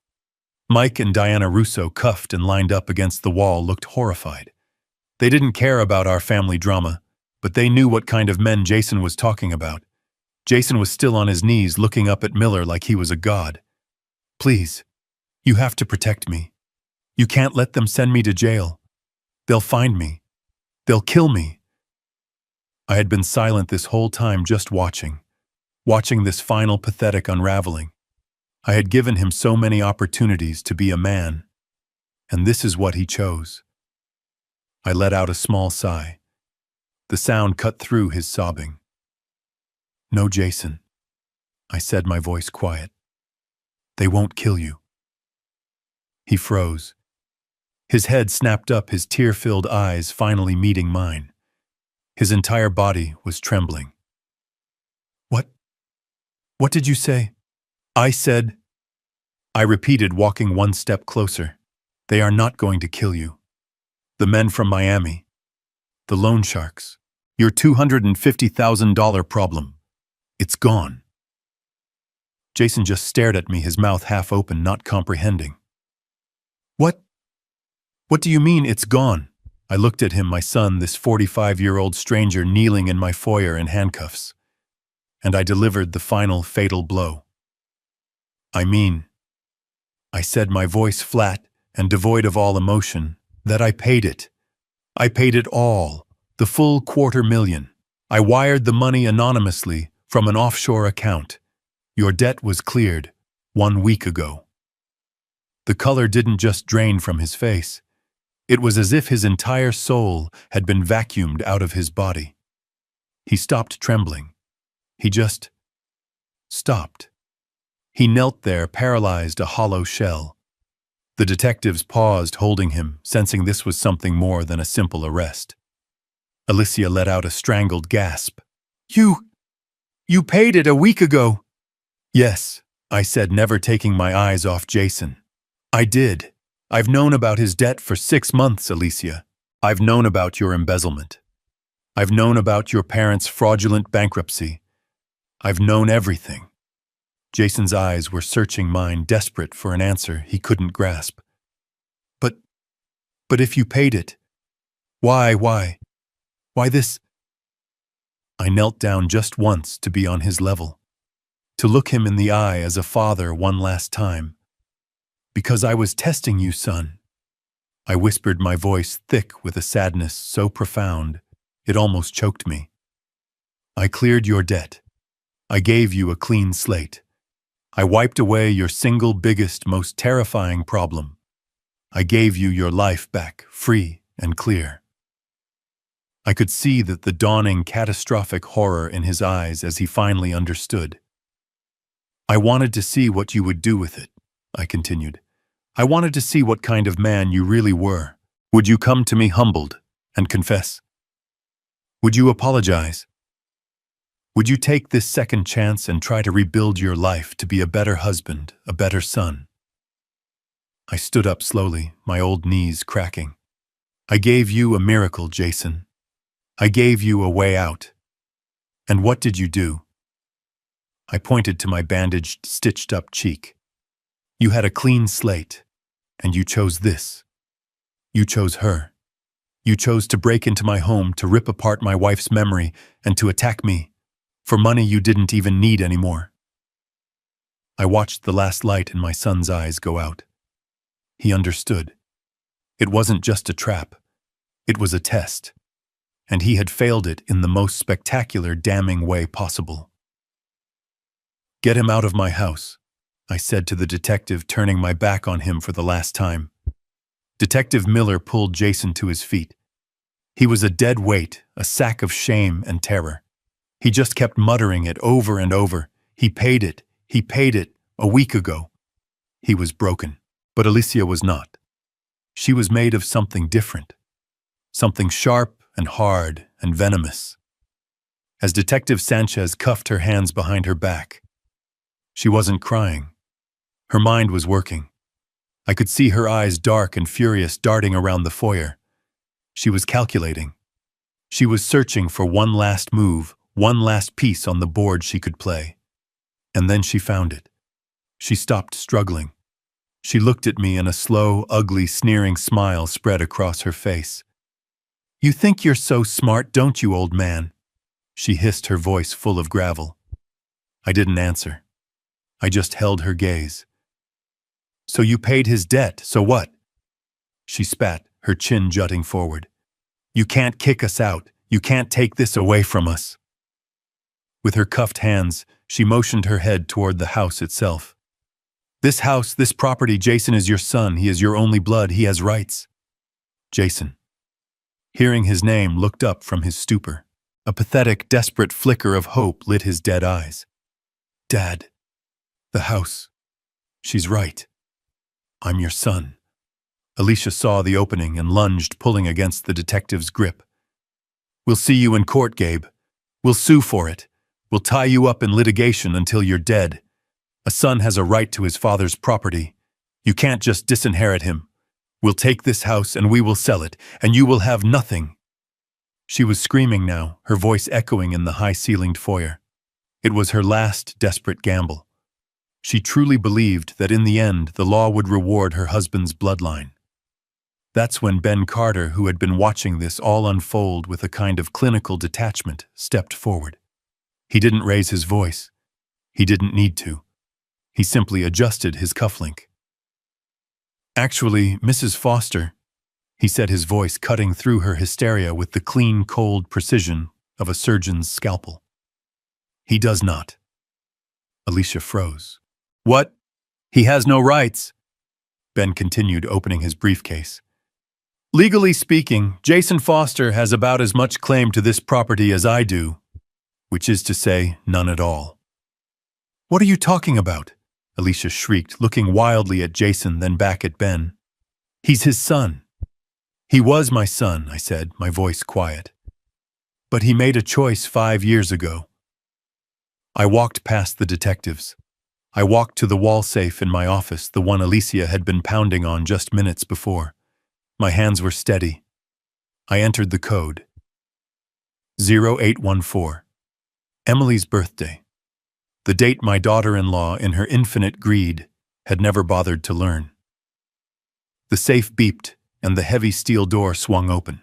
Mike and Diana Russo, cuffed and lined up against the wall, looked horrified. They didn't care about our family drama, but they knew what kind of men Jason was talking about. Jason was still on his knees, looking up at Miller like he was a god. Please, you have to protect me. You can't let them send me to jail. They'll find me. They'll kill me. I had been silent this whole time, just watching this final pathetic unraveling. I had given him so many opportunities to be a man, and this is what he chose. I let out a small sigh. The sound cut through his sobbing. No, Jason, I said, my voice quiet. They won't kill you. He froze. His head snapped up, his tear-filled eyes finally meeting mine. His entire body was trembling. What did you say? I repeated, walking one step closer. They are not going to kill you. The men from Miami. The loan sharks. Your $250,000 problem. It's gone. Jason just stared at me, his mouth half open, not comprehending. What do you mean it's gone? I looked at him, my son, this 45-year-old stranger kneeling in my foyer in handcuffs. And I delivered the final fatal blow. I said, my voice flat and devoid of all emotion, that I paid it. I paid it all, the full $250,000. I wired the money anonymously from an offshore account. Your debt was cleared 1 week ago. The color didn't just drain from his face. It was as if his entire soul had been vacuumed out of his body. He stopped trembling. He just stopped. He knelt there, paralyzed, a hollow shell. The detectives paused, holding him, sensing this was something more than a simple arrest. Alicia let out a strangled gasp. You paid it a week ago. Yes, I said, never taking my eyes off Jason. I did. I've known about his debt for 6 months, Alicia. I've known about your embezzlement. I've known about your parents' fraudulent bankruptcy. I've known everything. Jason's eyes were searching mine, desperate for an answer he couldn't grasp. But if you paid it, why this? I knelt down just once to be on his level, to look him in the eye as a father one last time. Because I was testing you, son. I whispered, my voice thick with a sadness so profound it almost choked me. I cleared your debt. I gave you a clean slate. I wiped away your single biggest, most terrifying problem. I gave you your life back, free and clear. I could see that the dawning catastrophic horror in his eyes as he finally understood. I wanted to see what you would do with it, I continued. I wanted to see what kind of man you really were, Would you come to me humbled and confess? Would you apologize? Would you take this second chance and try to rebuild your life to be a better husband, a better son? I stood up slowly, my old knees cracking. I gave you a miracle, Jason. I gave you a way out. And what did you do? I pointed to my bandaged, stitched-up cheek. You had a clean slate, and you chose this. You chose her. You chose to break into my home, to rip apart my wife's memory, and to attack me, for money you didn't even need anymore. I watched the last light in my son's eyes go out. He understood. It wasn't just a trap. It was a test. And he had failed it in the most spectacular, damning way possible. Get him out of my house, I said to the detective, turning my back on him for the last time. Detective Miller pulled Jason to his feet. He was a dead weight, a sack of shame and terror. He just kept muttering it over and over. He paid it, a week ago. He was broken, but Alicia was not. She was made of something different, something sharp and hard and venomous. As Detective Sanchez cuffed her hands behind her back, she wasn't crying. Her mind was working. I could see her eyes dark and furious darting around the foyer. She was calculating. She was searching for one last move, one last piece on the board she could play. And then she found it. She stopped struggling. She looked at me and a slow, ugly, sneering smile spread across her face. You think you're so smart, don't you, old man? She hissed, her voice full of gravel. I didn't answer. I just held her gaze. So you paid his debt, so what? She spat, her chin jutting forward. You can't kick us out. You can't take this away from us. With her cuffed hands, she motioned her head toward the house itself. This house, this property, Jason is your son. He is your only blood. He has rights. Jason. Hearing his name, looked up from his stupor. A pathetic, desperate flicker of hope lit his dead eyes. Dad. The house. She's right. I'm your son. Alicia saw the opening and lunged, pulling against the detective's grip. We'll see you in court, Gabe. We'll sue for it. We'll tie you up in litigation until you're dead. A son has a right to his father's property. You can't just disinherit him. We'll take this house and we will sell it, and you will have nothing. She was screaming now, her voice echoing in the high-ceilinged foyer. It was her last desperate gamble. She truly believed that in the end the law would reward her husband's bloodline. That's when Ben Carter, who had been watching this all unfold with a kind of clinical detachment, stepped forward. He didn't raise his voice. He didn't need to. He simply adjusted his cufflink. Actually, Mrs. Foster, he said, his voice cutting through her hysteria with the clean, cold precision of a surgeon's scalpel. He does not. Alicia froze. What? He has no rights. Ben continued, opening his briefcase. Legally speaking, Jason Foster has about as much claim to this property as I do, which is to say, none at all. What are you talking about? Alicia shrieked, looking wildly at Jason, then back at Ben. He's his son. He was my son, I said, my voice quiet. But he made a choice 5 years ago. I walked past the detectives. I walked to the wall safe in my office, the one Alicia had been pounding on just minutes before. My hands were steady. I entered the code. 0814. Emily's birthday. The date my daughter-in-law, in her infinite greed, had never bothered to learn. The safe beeped, and the heavy steel door swung open.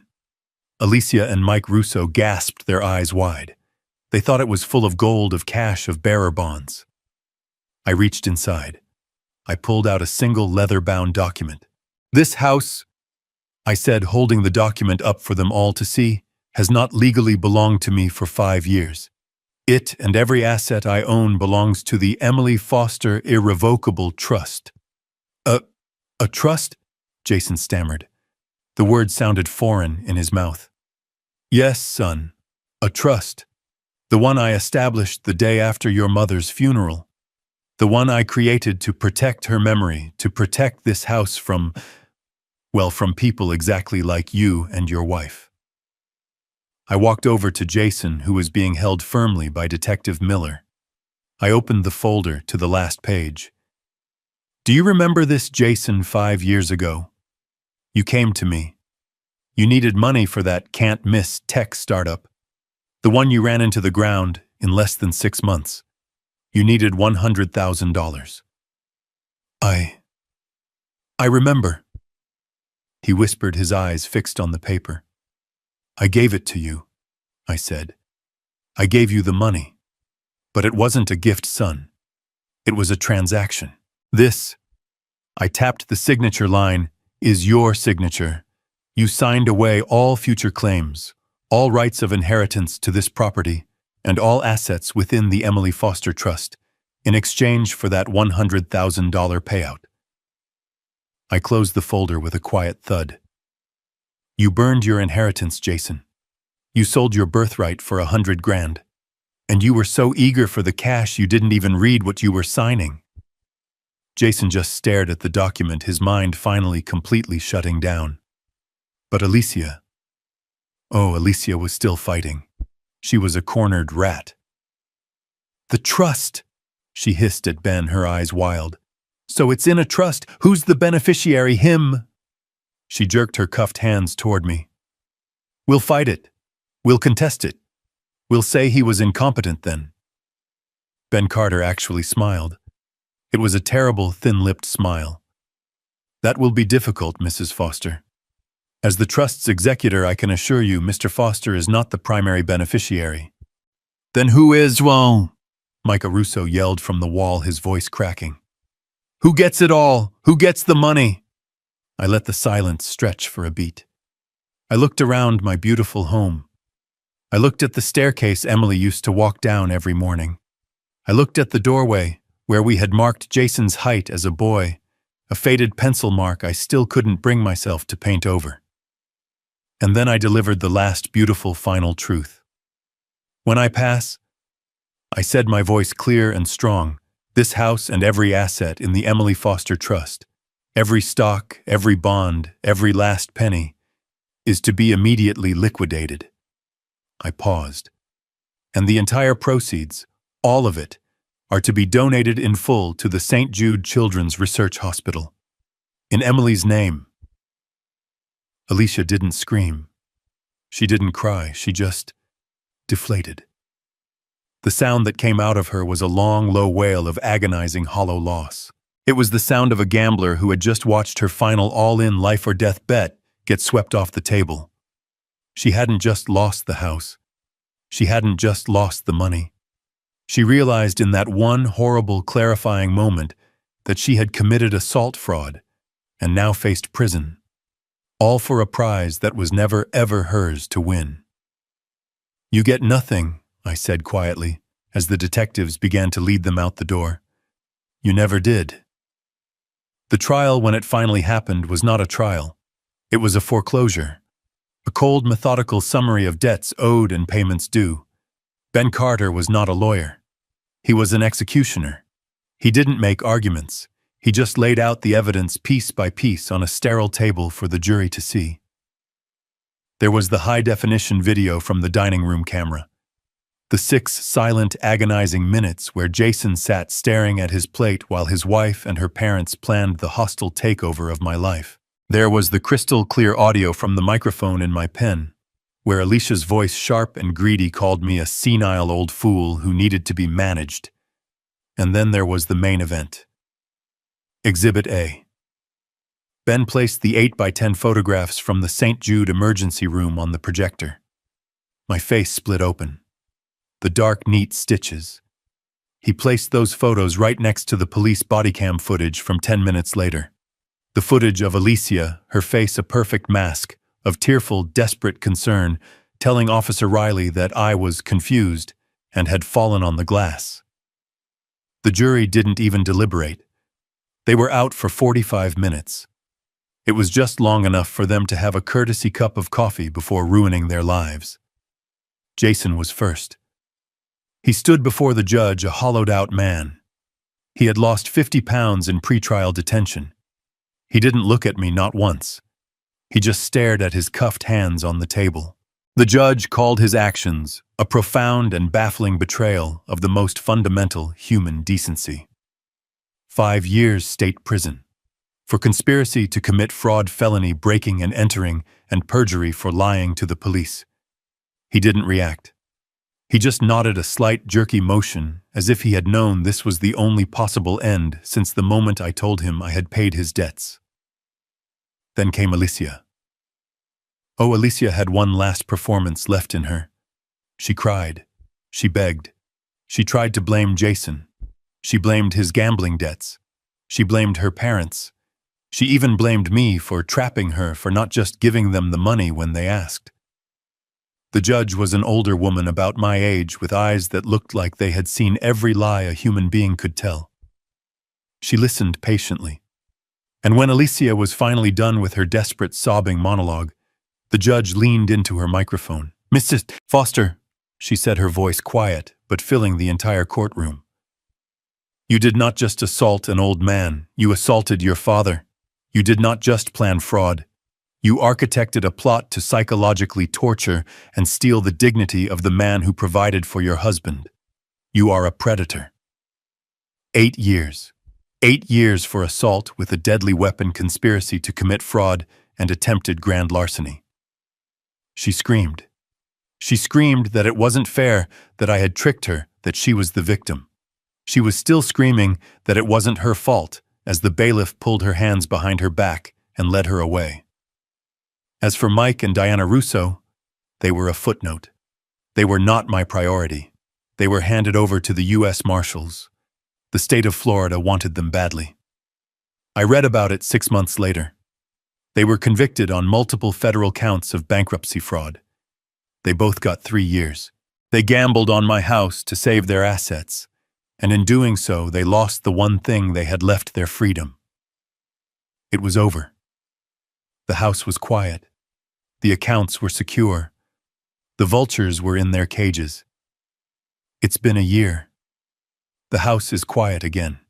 Alicia and Mike Russo gasped, their eyes wide. They thought it was full of gold, of cash, of bearer bonds. I reached inside. I pulled out a single leather-bound document. This house, I said, holding the document up for them all to see, has not legally belonged to me for 5 years. It and every asset I own belongs to the Emily Foster Irrevocable Trust. A trust? Jason stammered. The word sounded foreign in his mouth. Yes, son, a trust. The one I established the day after your mother's funeral. The one I created to protect her memory, to protect this house from, Well, from people exactly like you and your wife. I walked over to Jason, who was being held firmly by Detective Miller. I opened the folder to the last page. Do you remember this, Jason, 5 years ago? You came to me. You needed money for that can't-miss tech startup. The one you ran into the ground in less than 6 months. You needed $100,000. I remember. He whispered, his eyes fixed on the paper. I gave it to you, I said. I gave you the money. But it wasn't a gift, son. It was a transaction. This, I tapped the signature line, is your signature. You signed away all future claims, all rights of inheritance to this property, and all assets within the Emily Foster Trust, in exchange for that $100,000 payout. I closed the folder with a quiet thud. You burned your inheritance, Jason. You sold your birthright for $100,000. And you were so eager for the cash you didn't even read what you were signing. Jason just stared at the document, his mind finally completely shutting down. But Alicia... Oh, Alicia was still fighting. She was a cornered rat. The trust, she hissed at Ben, her eyes wild. So it's in a trust. Who's the beneficiary? Him. She jerked her cuffed hands toward me. We'll fight it. We'll contest it. We'll say he was incompetent then. Ben Carter actually smiled. It was a terrible, thin-lipped smile. That will be difficult, Mrs. Foster. As the trust's executor, I can assure you Mr. Foster is not the primary beneficiary. Then who is, well? Micah Russo yelled from the wall, his voice cracking. Who gets it all? Who gets the money? I let the silence stretch for a beat. I looked around my beautiful home. I looked at the staircase Emily used to walk down every morning. I looked at the doorway, where we had marked Jason's height as a boy, a faded pencil mark I still couldn't bring myself to paint over. And then I delivered the last beautiful final truth. When I pass, I said, my voice clear and strong, this house and every asset in the Emily Foster Trust, every stock, every bond, every last penny, is to be immediately liquidated. I paused. And the entire proceeds, all of it, are to be donated in full to the St. Jude Children's Research Hospital. In Emily's name. Alicia didn't scream. She didn't cry. She just deflated. The sound that came out of her was a long, low wail of agonizing, hollow loss. It was the sound of a gambler who had just watched her final all-in life-or-death bet get swept off the table. She hadn't just lost the house. She hadn't just lost the money. She realized in that one horrible, clarifying moment that she had committed assault fraud and now faced prison, all for a prize that was never, ever hers to win. You get nothing, I said quietly, as the detectives began to lead them out the door. You never did. The trial, when it finally happened, was not a trial. It was a foreclosure. A cold, methodical summary of debts owed and payments due. Ben Carter was not a lawyer. He was an executioner. He didn't make arguments. He just laid out the evidence piece by piece on a sterile table for the jury to see. There was the high-definition video from the dining room camera. The 6 silent, agonizing minutes where Jason sat staring at his plate while his wife and her parents planned the hostile takeover of my life. There was the crystal-clear audio from the microphone in my pen, where Alicia's voice, sharp and greedy, called me a senile old fool who needed to be managed. And then there was the main event. Exhibit A. Ben placed the 8x10 photographs from the St. Jude emergency room on the projector. My face split open. The dark, neat stitches. He placed those photos right next to the police body cam footage from 10 minutes later. The footage of Alicia, her face a perfect mask, of tearful, desperate concern, telling Officer Riley that I was confused and had fallen on the glass. The jury didn't even deliberate. They were out for 45 minutes. It was just long enough for them to have a courtesy cup of coffee before ruining their lives. Jason was first. He stood before the judge, a hollowed-out man. He had lost 50 pounds in pretrial detention. He didn't look at me, not once. He just stared at his cuffed hands on the table. The judge called his actions a profound and baffling betrayal of the most fundamental human decency. 5 years state prison. For conspiracy to commit fraud, felony, breaking and entering, and perjury for lying to the police. He didn't react. He just nodded a slight, jerky motion, as if he had known this was the only possible end since the moment I told him I had paid his debts. Then came Alicia. Oh, Alicia had one last performance left in her. She cried. She begged. She tried to blame Jason. She blamed his gambling debts. She blamed her parents. She even blamed me for trapping her, for not just giving them the money when they asked. The judge was an older woman about my age with eyes that looked like they had seen every lie a human being could tell. She listened patiently. And when Alicia was finally done with her desperate sobbing monologue, the judge leaned into her microphone. "Mrs. Foster," she said, her voice quiet but filling the entire courtroom. "You did not just assault an old man, you assaulted your father. You did not just plan fraud. You architected a plot to psychologically torture and steal the dignity of the man who provided for your husband. You are a predator." 8 years. 8 years for assault with a deadly weapon, conspiracy to commit fraud, and attempted grand larceny. She screamed. She screamed that it wasn't fair, that I had tricked her, that she was the victim. She was still screaming that it wasn't her fault, as the bailiff pulled her hands behind her back and led her away. As for Mike and Diana Russo, they were a footnote. They were not my priority. They were handed over to the U.S. Marshals. The state of Florida wanted them badly. I read about it 6 months later. They were convicted on multiple federal counts of bankruptcy fraud. They both got 3 years. They gambled on my house to save their assets, and in doing so, they lost the one thing they had left: their freedom. It was over. The house was quiet. The accounts were secure. The vultures were in their cages. It's been a year. The house is quiet again.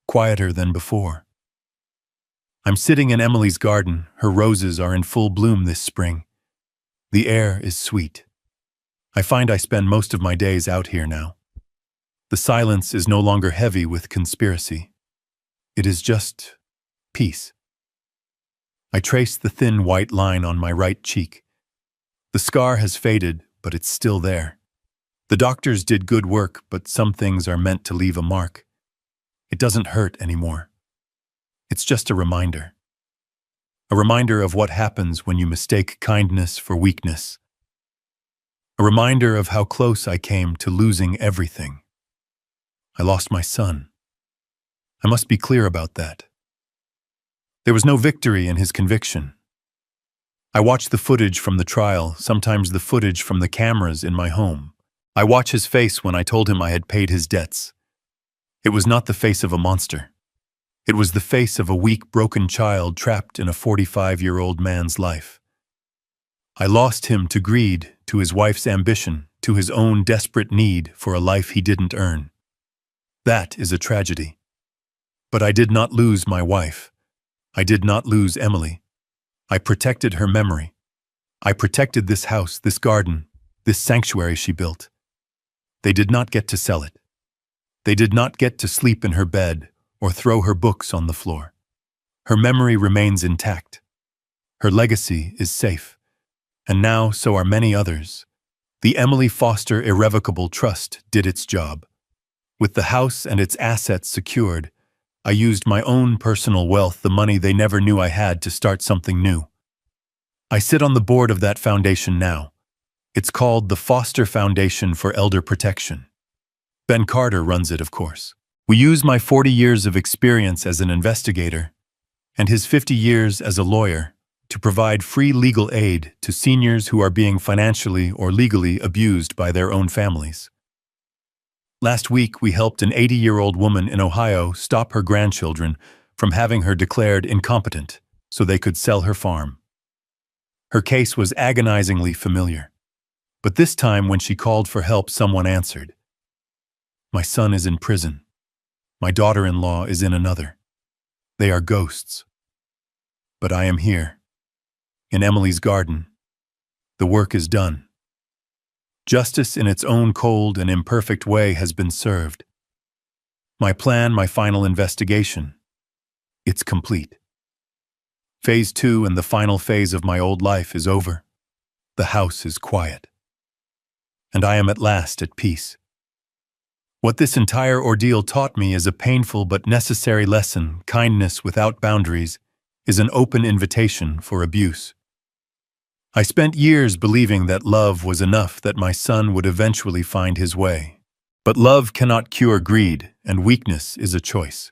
Quieter than before. I'm sitting in Emily's garden. Her roses are in full bloom this spring. The air is sweet. I find I spend most of my days out here now. The silence is no longer heavy with conspiracy. It is just peace. I trace the thin white line on my right cheek. The scar has faded, but it's still there. The doctors did good work, but some things are meant to leave a mark. It doesn't hurt anymore. It's just a reminder. A reminder of what happens when you mistake kindness for weakness. A reminder of how close I came to losing everything. I lost my son. I must be clear about that. There was no victory in his conviction. I watch the footage from the trial, sometimes the footage from the cameras in my home. I watch his face when I told him I had paid his debts. It was not the face of a monster. It was the face of a weak, broken child trapped in a 45-year-old man's life. I lost him to greed, to his wife's ambition, to his own desperate need for a life he didn't earn. That is a tragedy. But I did not lose my wife. I did not lose Emily. I protected her memory. I protected this house, this garden, this sanctuary she built. They did not get to sell it. They did not get to sleep in her bed or throw her books on the floor. Her memory remains intact. Her legacy is safe. And now so are many others. The Emily Foster Irrevocable Trust did its job. With the house and its assets secured, I used my own personal wealth, the money they never knew I had, to start something new. I sit on the board of that foundation now. It's called the Foster Foundation for Elder Protection. Ben Carter runs it, of course. We use my 40 years of experience as an investigator and his 50 years as a lawyer to provide free legal aid to seniors who are being financially or legally abused by their own families. Last week, we helped an 80-year-old woman in Ohio stop her grandchildren from having her declared incompetent so they could sell her farm. Her case was agonizingly familiar. But this time, when she called for help, someone answered. My son is in prison. My daughter-in-law is in another. They are ghosts. But I am here. in Emily's garden. The work is done. Justice in its own cold and imperfect way has been served. My plan, my final investigation. It's complete. Phase 2 and the final phase of my old life is over. The house is quiet. And I am at last at peace. What this entire ordeal taught me is a painful but necessary lesson. Kindness without boundaries is an open invitation for abuse. I spent years believing that love was enough, that my son would eventually find his way. But love cannot cure greed, and weakness is a choice.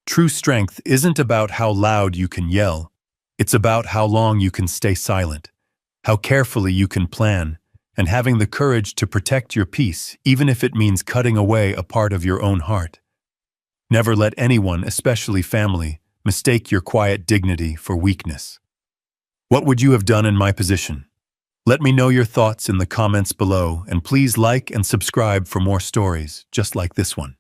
True strength isn't about how loud you can yell. It's about how long you can stay silent, how carefully you can plan, and having the courage to protect your peace, even if it means cutting away a part of your own heart. Never let anyone, especially family, mistake your quiet dignity for weakness. What would you have done in my position? Let me know your thoughts in the comments below, and please like and subscribe for more stories just like this one.